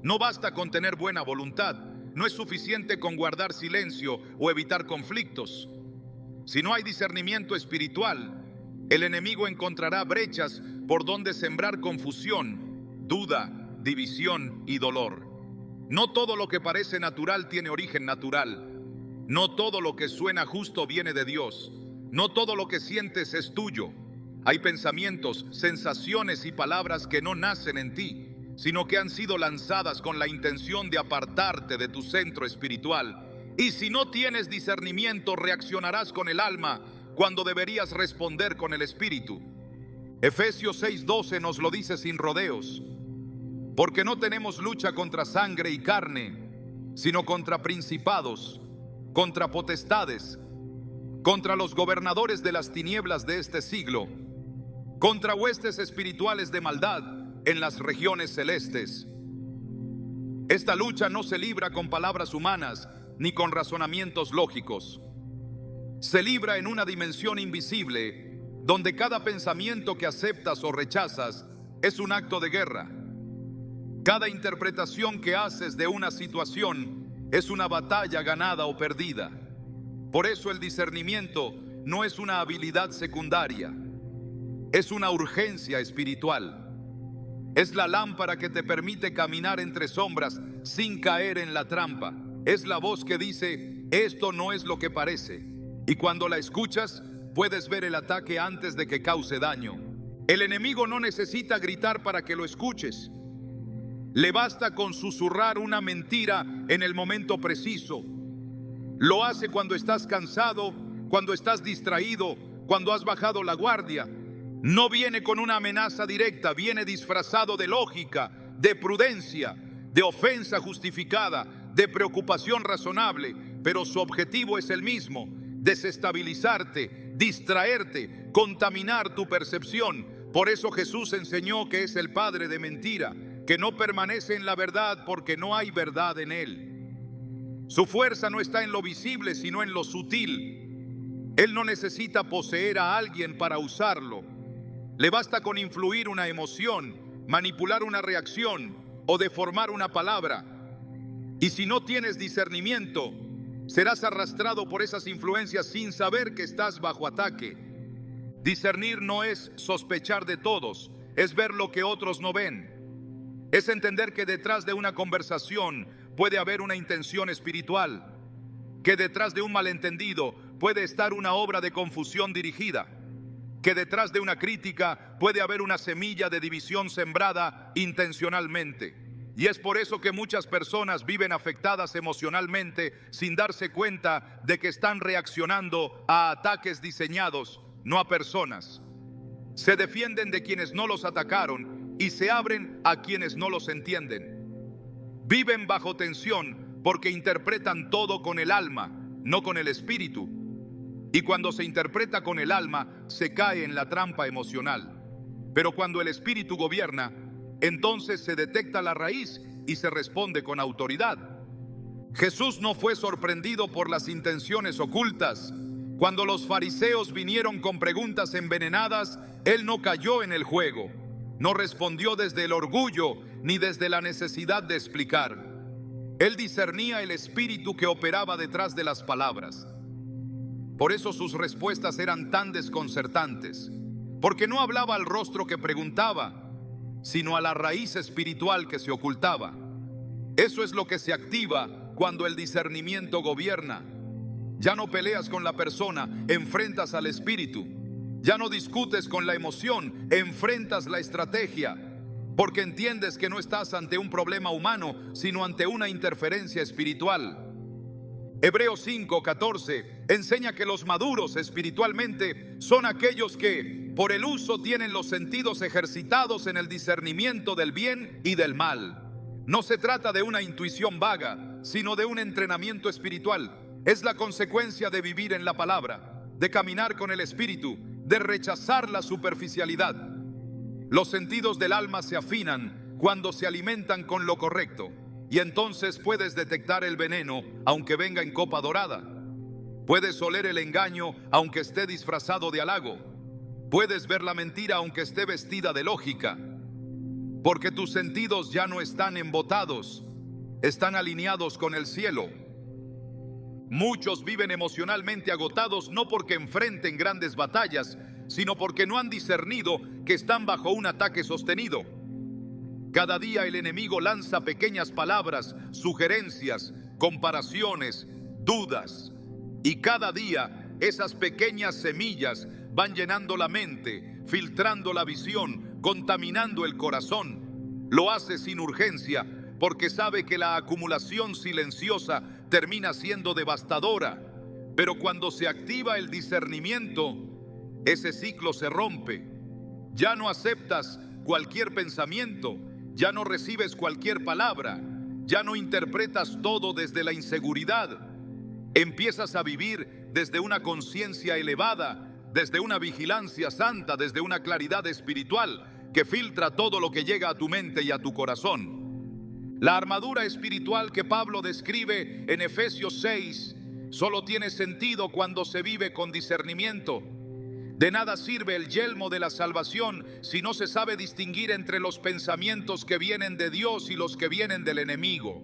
No basta con tener buena voluntad, no es suficiente con guardar silencio o evitar conflictos. Si no hay discernimiento espiritual, el enemigo encontrará brechas por donde sembrar confusión, duda, división y dolor. No todo lo que parece natural tiene origen natural. No todo lo que suena justo viene de Dios. No todo lo que sientes es tuyo. Hay pensamientos, sensaciones y palabras que no nacen en ti, sino que han sido lanzadas con la intención de apartarte de tu centro espiritual. Y si no tienes discernimiento, reaccionarás con el alma cuando deberías responder con el espíritu. Efesios 6:12 nos lo dice sin rodeos. Porque no tenemos lucha contra sangre y carne, sino contra principados, contra potestades, contra los gobernadores de las tinieblas de este siglo, contra huestes espirituales de maldad en las regiones celestes. Esta lucha no se libra con palabras humanas ni con razonamientos lógicos. Se libra en una dimensión invisible, donde cada pensamiento que aceptas o rechazas es un acto de guerra. Cada interpretación que haces de una situación es una batalla ganada o perdida. Por eso el discernimiento no es una habilidad secundaria, es una urgencia espiritual. Es la lámpara que te permite caminar entre sombras sin caer en la trampa. Es la voz que dice, esto no es lo que parece. Y cuando la escuchas, puedes ver el ataque antes de que cause daño. El enemigo no necesita gritar para que lo escuches. Le basta con susurrar una mentira en el momento preciso. Lo hace cuando estás cansado, cuando estás distraído, cuando has bajado la guardia. No viene con una amenaza directa, viene disfrazado de lógica, de prudencia, de ofensa justificada, de preocupación razonable, pero su objetivo es el mismo: desestabilizarte, distraerte, contaminar tu percepción. Por eso Jesús enseñó que es el padre de mentira, que no permanece en la verdad porque no hay verdad en él. Su fuerza no está en lo visible, sino en lo sutil. Él no necesita poseer a alguien para usarlo. Le basta con influir una emoción, manipular una reacción o deformar una palabra. Y si no tienes discernimiento, serás arrastrado por esas influencias sin saber que estás bajo ataque. Discernir no es sospechar de todos, es ver lo que otros no ven. Es entender que detrás de una conversación puede haber una intención espiritual. que detrás de un malentendido puede estar una obra de confusión dirigida, que detrás de una crítica puede haber una semilla de división sembrada intencionalmente. Y es por eso que muchas personas viven afectadas emocionalmente sin darse cuenta de que están reaccionando a ataques diseñados, no a personas. Se defienden de quienes no los atacaron y se abren a quienes no los entienden. Viven bajo tensión porque interpretan todo con el alma, no con el espíritu. Y cuando se interpreta con el alma, se cae en la trampa emocional. Pero cuando el espíritu gobierna, entonces se detecta la raíz y se responde con autoridad. Jesús no fue sorprendido por las intenciones ocultas. Cuando los fariseos vinieron con preguntas envenenadas, Él no cayó en el juego. No respondió desde el orgullo ni desde la necesidad de explicar. Él discernía el espíritu que operaba detrás de las palabras. Por eso sus respuestas eran tan desconcertantes, porque no hablaba al rostro que preguntaba, sino a la raíz espiritual que se ocultaba. Eso es lo que se activa cuando el discernimiento gobierna. Ya no peleas con la persona, enfrentas al espíritu. Ya no discutes con la emoción, enfrentas la estrategia, porque entiendes que no estás ante un problema humano, sino ante una interferencia espiritual. Hebreos 5:14 enseña que los maduros espiritualmente son aquellos que, por el uso, tienen los sentidos ejercitados en el discernimiento del bien y del mal. No se trata de una intuición vaga, sino de un entrenamiento espiritual. Es la consecuencia de vivir en la palabra, de caminar con el espíritu, de rechazar la superficialidad. Los sentidos del alma se afinan cuando se alimentan con lo correcto, y entonces puedes detectar el veneno aunque venga en copa dorada. Puedes oler el engaño aunque esté disfrazado de halago. Puedes ver la mentira aunque esté vestida de lógica, porque tus sentidos ya no están embotados, están alineados con el cielo. Muchos viven emocionalmente agotados no porque enfrenten grandes batallas, sino porque no han discernido que están bajo un ataque sostenido. Cada día el enemigo lanza pequeñas palabras, sugerencias, comparaciones, dudas. Y cada día esas pequeñas semillas van llenando la mente, filtrando la visión, contaminando el corazón. Lo hace sin urgencia porque sabe que la acumulación silenciosa termina siendo devastadora. Pero cuando se activa el discernimiento, ese ciclo se rompe. Ya no aceptas cualquier pensamiento, ya no recibes cualquier palabra, ya no interpretas todo desde la inseguridad. Empiezas a vivir desde una conciencia elevada, desde una vigilancia santa, desde una claridad espiritual que filtra todo lo que llega a tu mente y a tu corazón. La armadura espiritual que Pablo describe en Efesios 6 solo tiene sentido cuando se vive con discernimiento. De nada sirve el yelmo de la salvación si no se sabe distinguir entre los pensamientos que vienen de Dios y los que vienen del enemigo.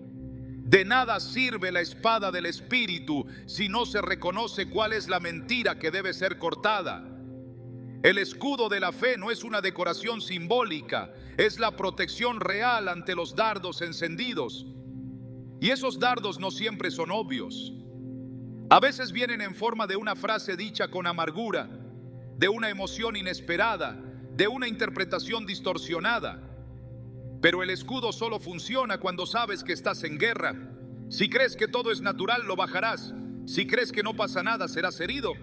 De nada sirve la espada del Espíritu si no se reconoce cuál es la mentira que debe ser cortada. El escudo de la fe no es una decoración simbólica, es la protección real ante los dardos encendidos. Y esos dardos no siempre son obvios. A veces vienen en forma de una frase dicha con amargura, de una emoción inesperada, de una interpretación distorsionada. Pero el escudo solo funciona cuando sabes que estás en guerra. Si crees que todo es natural, lo bajarás. Si crees que no pasa nada, serás herido.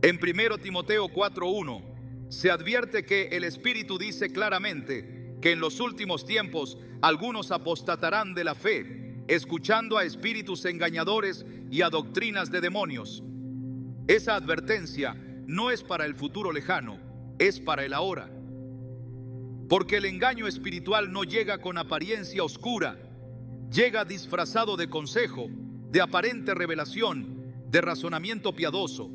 En 1 Timoteo 4:1 se advierte que el Espíritu dice claramente que en los últimos tiempos algunos apostatarán de la fe, escuchando a espíritus engañadores y a doctrinas de demonios. Esa advertencia no es para el futuro lejano, es para el ahora. Porque el engaño espiritual no llega con apariencia oscura, llega disfrazado de consejo, de aparente revelación, de razonamiento piadoso.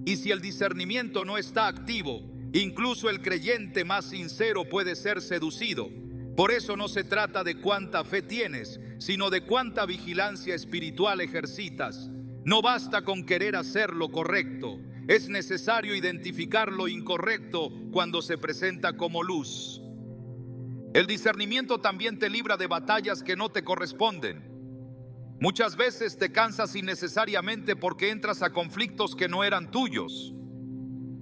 Y si el discernimiento no está activo, incluso el creyente más sincero puede ser seducido. Por eso no se trata de cuánta fe tienes, sino de cuánta vigilancia espiritual ejercitas. No basta con querer hacer lo correcto, es necesario identificar lo incorrecto cuando se presenta como luz. El discernimiento también te libra de batallas que no te corresponden. Muchas veces te cansas innecesariamente porque entras a conflictos que no eran tuyos,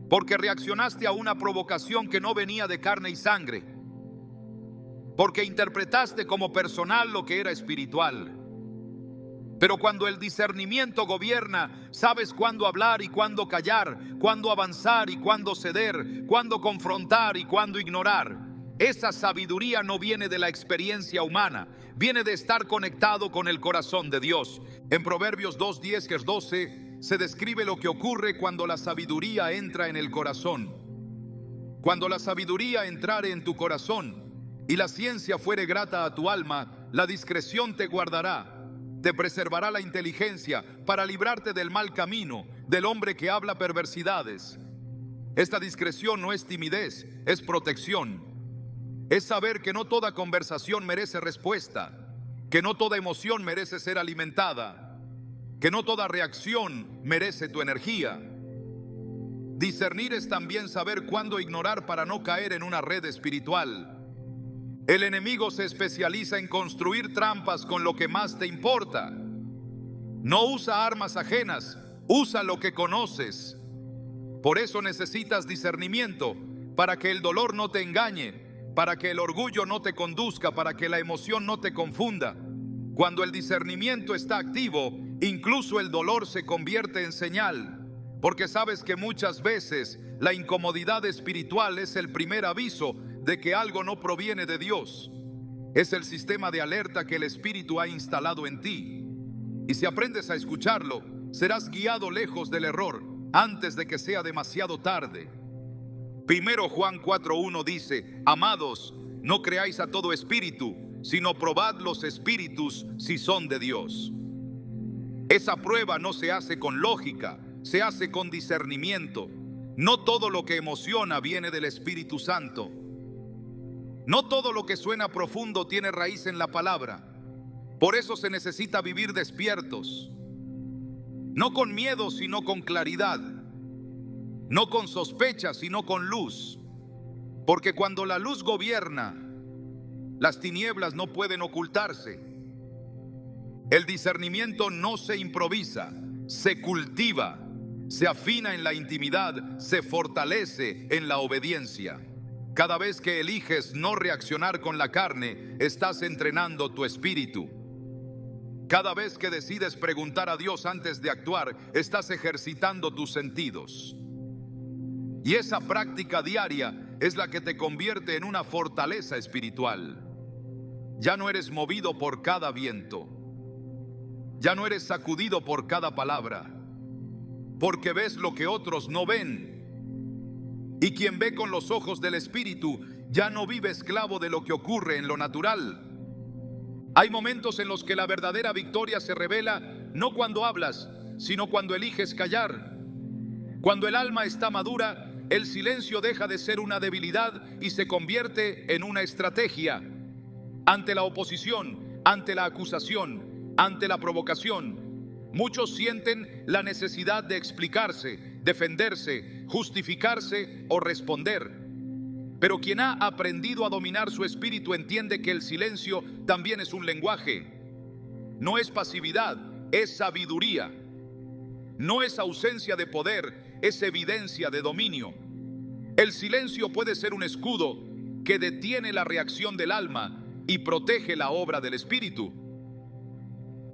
porque reaccionaste a una provocación que no venía de carne y sangre, porque interpretaste como personal lo que era espiritual. Pero cuando el discernimiento gobierna, sabes cuándo hablar y cuándo callar, cuándo avanzar y cuándo ceder, cuándo confrontar y cuándo ignorar. Esa sabiduría no viene de la experiencia humana, viene de estar conectado con el corazón de Dios. En Proverbios 2:10-12 se describe lo que ocurre cuando la sabiduría entra en el corazón. Cuando la sabiduría entrare en tu corazón y la ciencia fuere grata a tu alma, la discreción te guardará. Te preservará la inteligencia para librarte del mal camino, del hombre que habla perversidades. Esta discreción no es timidez, es protección. Es saber que no toda conversación merece respuesta, que no toda emoción merece ser alimentada, que no toda reacción merece tu energía. Discernir es también saber cuándo ignorar para no caer en una red espiritual. El enemigo se especializa en construir trampas con lo que más te importa. No usa armas ajenas, usa lo que conoces. Por eso necesitas discernimiento, para que el dolor no te engañe, para que el orgullo no te conduzca, para que la emoción no te confunda. Cuando el discernimiento está activo, incluso el dolor se convierte en señal, porque sabes que muchas veces la incomodidad espiritual es el primer aviso de que algo no proviene de Dios. Es el sistema de alerta que el Espíritu ha instalado en ti. Y si aprendes a escucharlo, serás guiado lejos del error antes de que sea demasiado tarde. Primero Juan 4:1 dice: Amados, no creáis a todo espíritu, sino probad los espíritus si son de Dios. Esa prueba no se hace con lógica, se hace con discernimiento. No todo lo que emociona viene del Espíritu Santo. No todo lo que suena profundo tiene raíz en la palabra. Por eso se necesita vivir despiertos. No con miedo, sino con claridad. No con sospecha, sino con luz. Porque cuando la luz gobierna, las tinieblas no pueden ocultarse. El discernimiento no se improvisa, se cultiva, se afina en la intimidad, se fortalece en la obediencia. Cada vez que eliges no reaccionar con la carne, estás entrenando tu espíritu. Cada vez que decides preguntar a Dios antes de actuar, estás ejercitando tus sentidos. Y esa práctica diaria es la que te convierte en una fortaleza espiritual. Ya no eres movido por cada viento. Ya no eres sacudido por cada palabra, porque ves lo que otros no ven. Y quien ve con los ojos del Espíritu ya no vive esclavo de lo que ocurre en lo natural. Hay momentos en los que la verdadera victoria se revela no cuando hablas, sino cuando eliges callar. Cuando el alma está madura, el silencio deja de ser una debilidad y se convierte en una estrategia. Ante la oposición, ante la acusación, ante la provocación, muchos sienten la necesidad de explicarse, defenderse, justificarse o responder. Pero quien ha aprendido a dominar su espíritu entiende que el silencio también es un lenguaje. No es pasividad, es sabiduría. No es ausencia de poder, es evidencia de dominio. El silencio puede ser un escudo que detiene la reacción del alma y protege la obra del espíritu.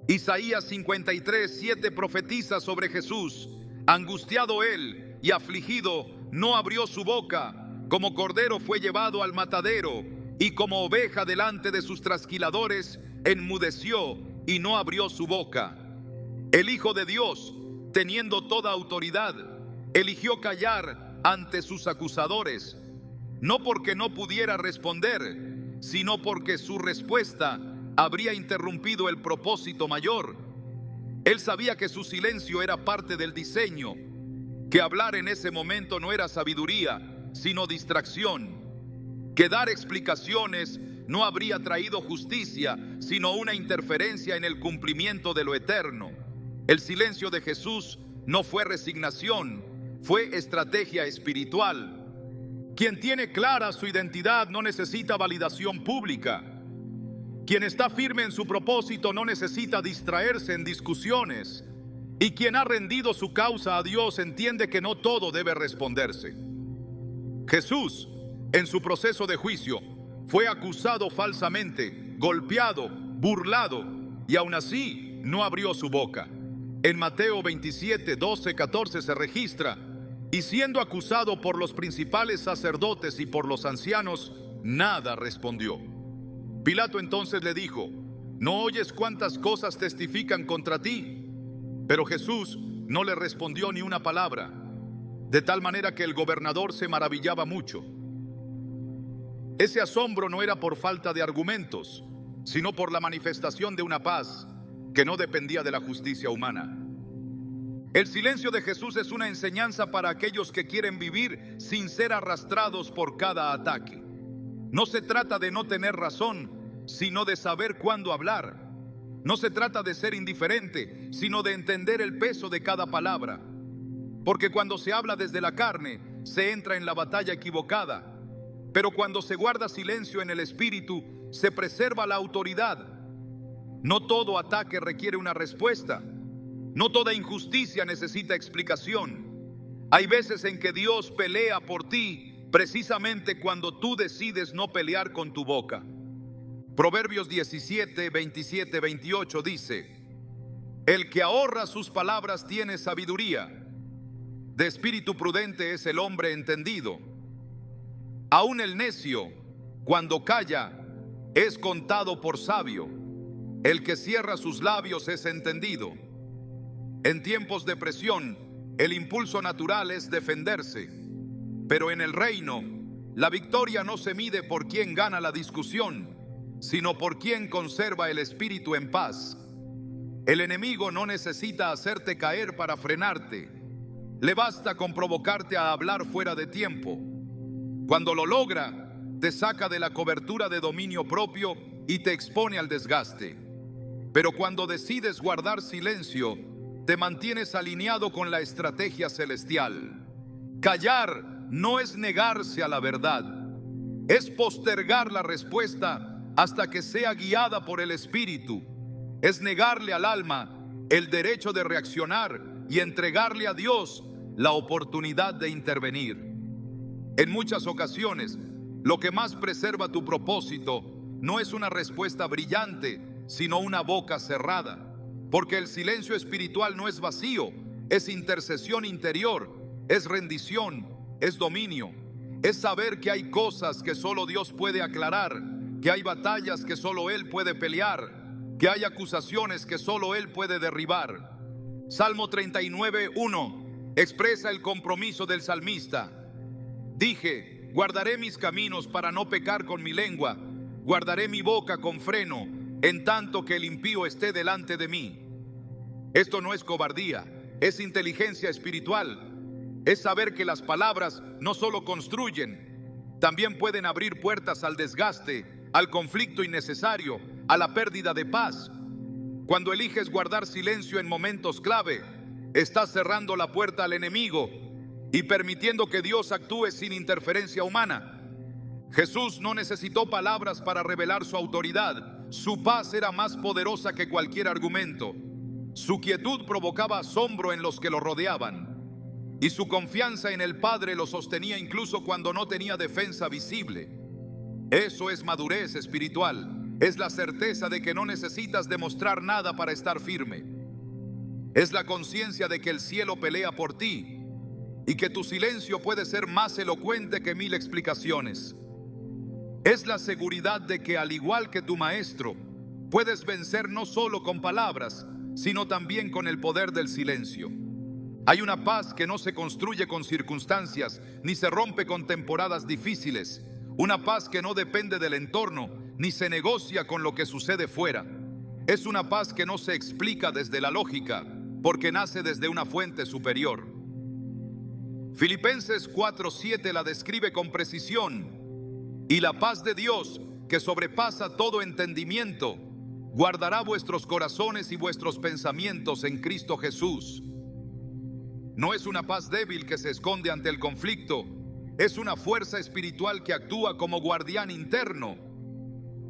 Isaías 53:7 profetiza sobre Jesús: angustiado él y afligido, no abrió su boca. Como cordero fue llevado al matadero, y como oveja delante de sus trasquiladores, enmudeció y no abrió su boca. El Hijo de Dios, teniendo toda autoridad, eligió callar ante sus acusadores, no porque no pudiera responder, sino porque su respuesta habría interrumpido el propósito mayor. Él sabía que su silencio era parte del diseño, que hablar en ese momento no era sabiduría, sino distracción, que dar explicaciones no habría traído justicia, sino una interferencia en el cumplimiento de lo eterno. El silencio de Jesús no fue resignación, fue estrategia espiritual. Quien tiene clara su identidad no necesita validación pública. Quien está firme en su propósito no necesita distraerse en discusiones, y quien ha rendido su causa a Dios entiende que no todo debe responderse. Jesús, en su proceso de juicio, fue acusado falsamente, golpeado, burlado, y aún así no abrió su boca. En Mateo 27, 12, 14 se registra: y siendo acusado por los principales sacerdotes y por los ancianos, nada respondió. Pilato entonces le dijo: ¿no oyes cuántas cosas testifican contra ti? Pero Jesús no le respondió ni una palabra, de tal manera que el gobernador se maravillaba mucho. Ese asombro no era por falta de argumentos, sino por la manifestación de una paz que no dependía de la justicia humana. El silencio de Jesús es una enseñanza para aquellos que quieren vivir sin ser arrastrados por cada ataque. No se trata de no tener razón, sino de saber cuándo hablar. No se trata de ser indiferente, sino de entender el peso de cada palabra. Porque cuando se habla desde la carne, se entra en la batalla equivocada. Pero cuando se guarda silencio en el espíritu, se preserva la autoridad. No todo ataque requiere una respuesta. No toda injusticia necesita explicación. Hay veces en que Dios pelea por ti, precisamente cuando tú decides no pelear con tu boca. Proverbios 17, 27, 28 dice: el que ahorra sus palabras tiene sabiduría. De espíritu prudente es el hombre entendido. Aún el necio, cuando calla, es contado por sabio. El que cierra sus labios es entendido. En tiempos de presión, el impulso natural es defenderse. Pero en el reino, la victoria no se mide por quién gana la discusión, sino por quién conserva el espíritu en paz. El enemigo no necesita hacerte caer para frenarte. Le basta con provocarte a hablar fuera de tiempo. Cuando lo logra, te saca de la cobertura de dominio propio y te expone al desgaste. Pero cuando decides guardar silencio, te mantienes alineado con la estrategia celestial. Callar no es negarse a la verdad, es postergar la respuesta hasta que sea guiada por el Espíritu. Es negarle al alma el derecho de reaccionar y entregarle a Dios la oportunidad de intervenir. En muchas ocasiones, lo que más preserva tu propósito no es una respuesta brillante, sino una boca cerrada. Porque el silencio espiritual no es vacío, es intercesión interior, es rendición, es dominio. Es saber que hay cosas que solo Dios puede aclarar, que hay batallas que solo Él puede pelear, que hay acusaciones que solo Él puede derribar. Salmo 39, 1 expresa el compromiso del salmista. Dije: guardaré mis caminos para no pecar con mi lengua, guardaré mi boca con freno, en tanto que el impío esté delante de mí. Esto no es cobardía, es inteligencia espiritual. Es saber que las palabras no solo construyen, también pueden abrir puertas al desgaste, al conflicto innecesario, a la pérdida de paz. Cuando eliges guardar silencio en momentos clave, estás cerrando la puerta al enemigo y permitiendo que Dios actúe sin interferencia humana. Jesús no necesitó palabras para revelar su autoridad. Su paz era más poderosa que cualquier argumento. Su quietud provocaba asombro en los que lo rodeaban. Y su confianza en el Padre lo sostenía incluso cuando no tenía defensa visible. Eso es madurez espiritual. Es la certeza de que no necesitas demostrar nada para estar firme. Es la conciencia de que el cielo pelea por ti y que tu silencio puede ser más elocuente que 1000 explicaciones. Es la seguridad de que, al igual que tu maestro, puedes vencer no solo con palabras, sino también con el poder del silencio. Hay una paz que no se construye con circunstancias, ni se rompe con temporadas difíciles. Una paz que no depende del entorno, ni se negocia con lo que sucede fuera. Es una paz que no se explica desde la lógica, porque nace desde una fuente superior. Filipenses 4:7 la describe con precisión. Y la paz de Dios, que sobrepasa todo entendimiento, guardará vuestros corazones y vuestros pensamientos en Cristo Jesús. No es una paz débil que se esconde ante el conflicto, es una fuerza espiritual que actúa como guardián interno.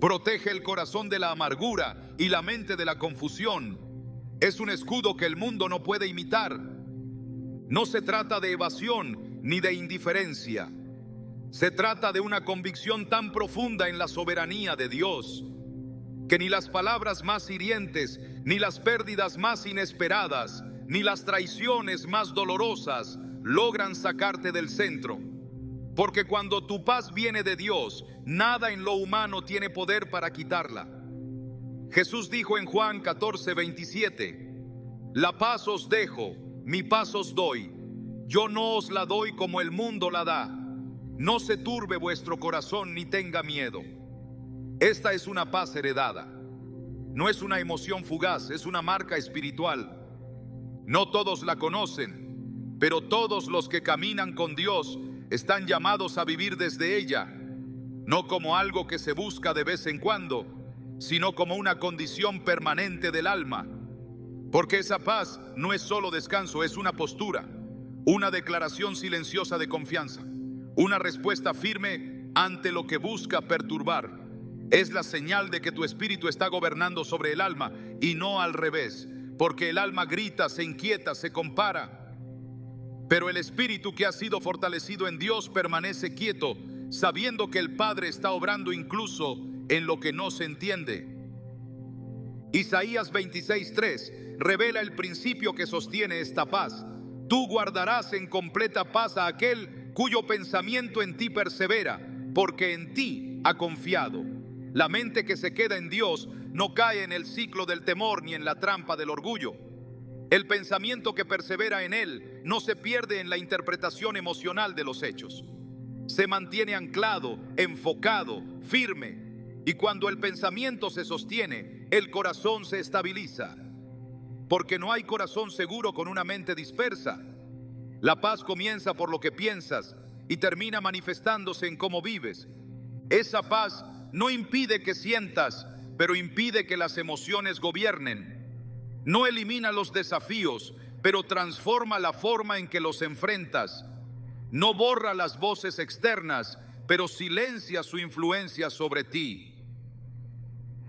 Protege el corazón de la amargura y la mente de la confusión. Es un escudo que el mundo no puede imitar. No se trata de evasión ni de indiferencia. Se trata de una convicción tan profunda en la soberanía de Dios, que ni las palabras más hirientes, ni las pérdidas más inesperadas, ni las traiciones más dolorosas logran sacarte del centro. Porque cuando tu paz viene de Dios, nada en lo humano tiene poder para quitarla. Jesús dijo en Juan 14:27, la paz os dejo, mi paz os doy. Yo no os la doy como el mundo la da. No se turbe vuestro corazón ni tenga miedo. Esta es una paz heredada. No es una emoción fugaz, es una marca espiritual. No todos la conocen, pero todos los que caminan con Dios están llamados a vivir desde ella, no como algo que se busca de vez en cuando, sino como una condición permanente del alma. Porque esa paz no es solo descanso, es una postura, una declaración silenciosa de confianza, una respuesta firme ante lo que busca perturbar. Es la señal de que tu espíritu está gobernando sobre el alma y no al revés, porque el alma grita, se inquieta, se compara. Pero el espíritu que ha sido fortalecido en Dios permanece quieto, sabiendo que el Padre está obrando incluso en lo que no se entiende. Isaías 26:3 revela el principio que sostiene esta paz. Tú guardarás en completa paz a aquel cuyo pensamiento en ti persevera, porque en ti ha confiado. La mente que se queda en Dios no cae en el ciclo del temor ni en la trampa del orgullo. El pensamiento que persevera en Él no se pierde en la interpretación emocional de los hechos. Se mantiene anclado, enfocado, firme. Y cuando el pensamiento se sostiene, el corazón se estabiliza. Porque no hay corazón seguro con una mente dispersa. La paz comienza por lo que piensas y termina manifestándose en cómo vives. Esa paz no impide que sientas, pero impide que las emociones gobiernen. No elimina los desafíos, pero transforma la forma en que los enfrentas. No borra las voces externas, pero silencia su influencia sobre ti.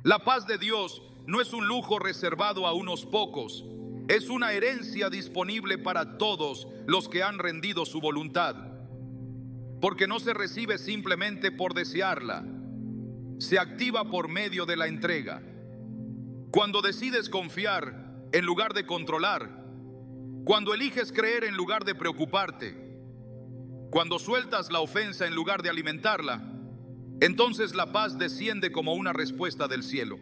La paz de Dios no es un lujo reservado a unos pocos, es una herencia disponible para todos los que han rendido su voluntad. Porque no se recibe simplemente por desearla, se activa por medio de la entrega. Cuando decides confiar en lugar de controlar, cuando eliges creer en lugar de preocuparte, cuando sueltas la ofensa en lugar de alimentarla, entonces la paz desciende como una respuesta del cielo.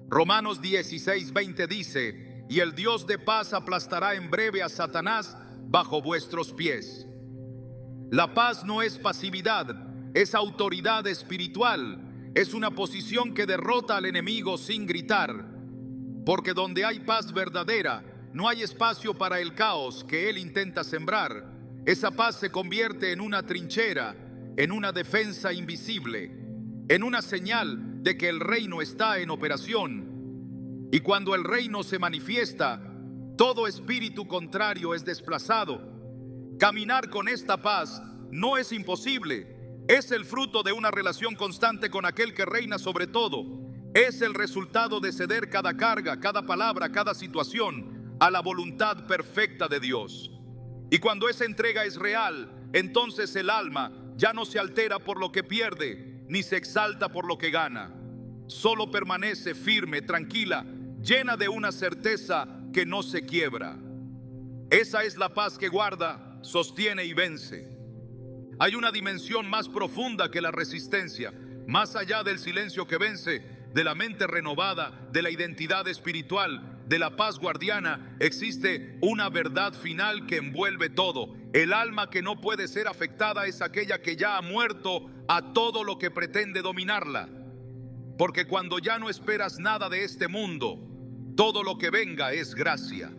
Romanos 16:20 dice, y el Dios de paz aplastará en breve a Satanás bajo vuestros pies. La paz no es pasividad, es autoridad espiritual, es una posición que derrota al enemigo sin gritar. Porque donde hay paz verdadera, no hay espacio para el caos que él intenta sembrar. Esa paz se convierte en una trinchera, en una defensa invisible, en una señal de que el reino está en operación. Y cuando el reino se manifiesta, todo espíritu contrario es desplazado. Caminar con esta paz no es imposible. Es el fruto de una relación constante con aquel que reina sobre todo. Es el resultado de ceder cada carga, cada palabra, cada situación a la voluntad perfecta de Dios. Y cuando esa entrega es real, entonces el alma ya no se altera por lo que pierde, ni se exalta por lo que gana. Solo permanece firme, tranquila, llena de una certeza que no se quiebra. Esa es la paz que guarda, sostiene y vence. Hay una dimensión más profunda que la resistencia, más allá del silencio que vence, de la mente renovada, de la identidad espiritual, de la paz guardiana. Existe una verdad final que envuelve todo. El alma que no puede ser afectada es aquella que ya ha muerto a todo lo que pretende dominarla. Porque cuando ya no esperas nada de este mundo, todo lo que venga es gracia.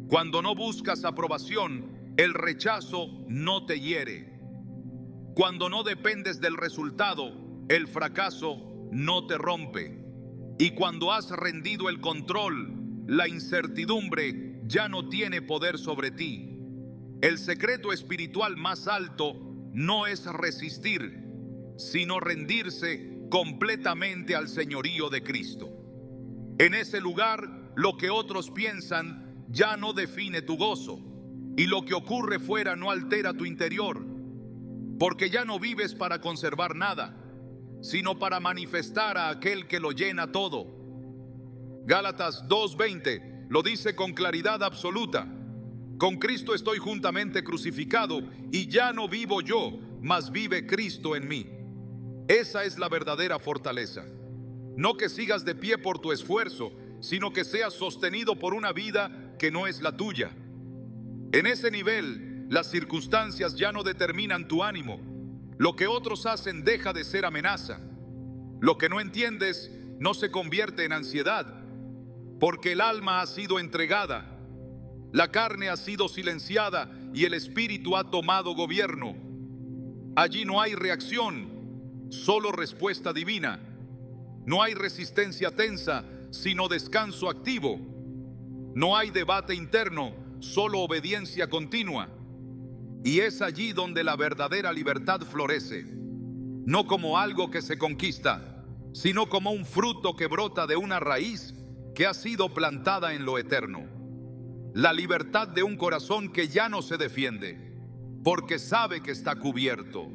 Cuando no buscas aprobación, el rechazo no te hiere. Cuando no dependes del resultado, el fracaso no te rompe. Y cuando has rendido el control, la incertidumbre ya no tiene poder sobre ti. El secreto espiritual más alto no es resistir, sino rendirse completamente al señorío de Cristo. En ese lugar, lo que otros piensan ya no define tu gozo, y lo que ocurre fuera no altera tu interior, porque ya no vives para conservar nada, sino para manifestar a aquel que lo llena todo. Gálatas 2:20 lo dice con claridad absoluta: con Cristo estoy juntamente crucificado, y ya no vivo yo, mas vive Cristo en mí. Esa es la verdadera fortaleza. No que sigas de pie por tu esfuerzo, sino que seas sostenido por una vida que no es la tuya. En ese nivel, las circunstancias ya no determinan tu ánimo. Lo que otros hacen deja de ser amenaza. Lo que no entiendes no se convierte en ansiedad, porque el alma ha sido entregada, la carne ha sido silenciada y el espíritu ha tomado gobierno. Allí no hay reacción, solo respuesta divina. No hay resistencia tensa, sino descanso activo. No hay debate interno, solo obediencia continua. Y es allí donde la verdadera libertad florece, no como algo que se conquista, sino como un fruto que brota de una raíz que ha sido plantada en lo eterno. La libertad de un corazón que ya no se defiende, porque sabe que está cubierto.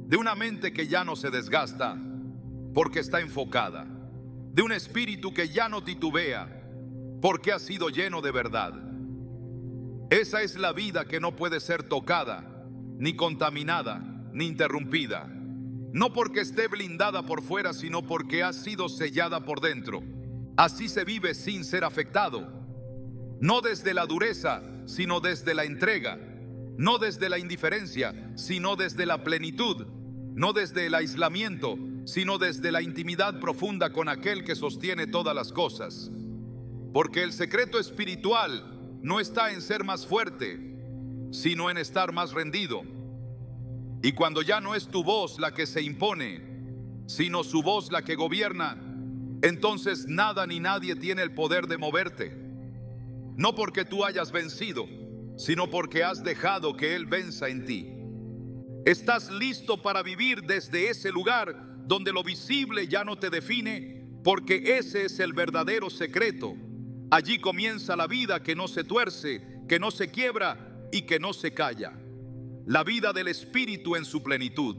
De una mente que ya no se desgasta, porque está enfocada. De un espíritu que ya no titubea, porque ha sido lleno de verdad. Esa es la vida que no puede ser tocada, ni contaminada, ni interrumpida. No porque esté blindada por fuera, sino porque ha sido sellada por dentro. Así se vive sin ser afectado. No desde la dureza, sino desde la entrega. No desde la indiferencia, sino desde la plenitud. No desde el aislamiento, sino desde la intimidad profunda con aquel que sostiene todas las cosas. Porque el secreto espiritual no está en ser más fuerte, sino en estar más rendido. Y cuando ya no es tu voz la que se impone, sino su voz la que gobierna, entonces nada ni nadie tiene el poder de moverte. No porque tú hayas vencido, sino porque has dejado que Él venza en ti. Estás listo para vivir desde ese lugar donde lo visible ya no te define, porque ese es el verdadero secreto. Allí comienza la vida que no se tuerce, que no se quiebra y que no se calla. La vida del Espíritu en su plenitud.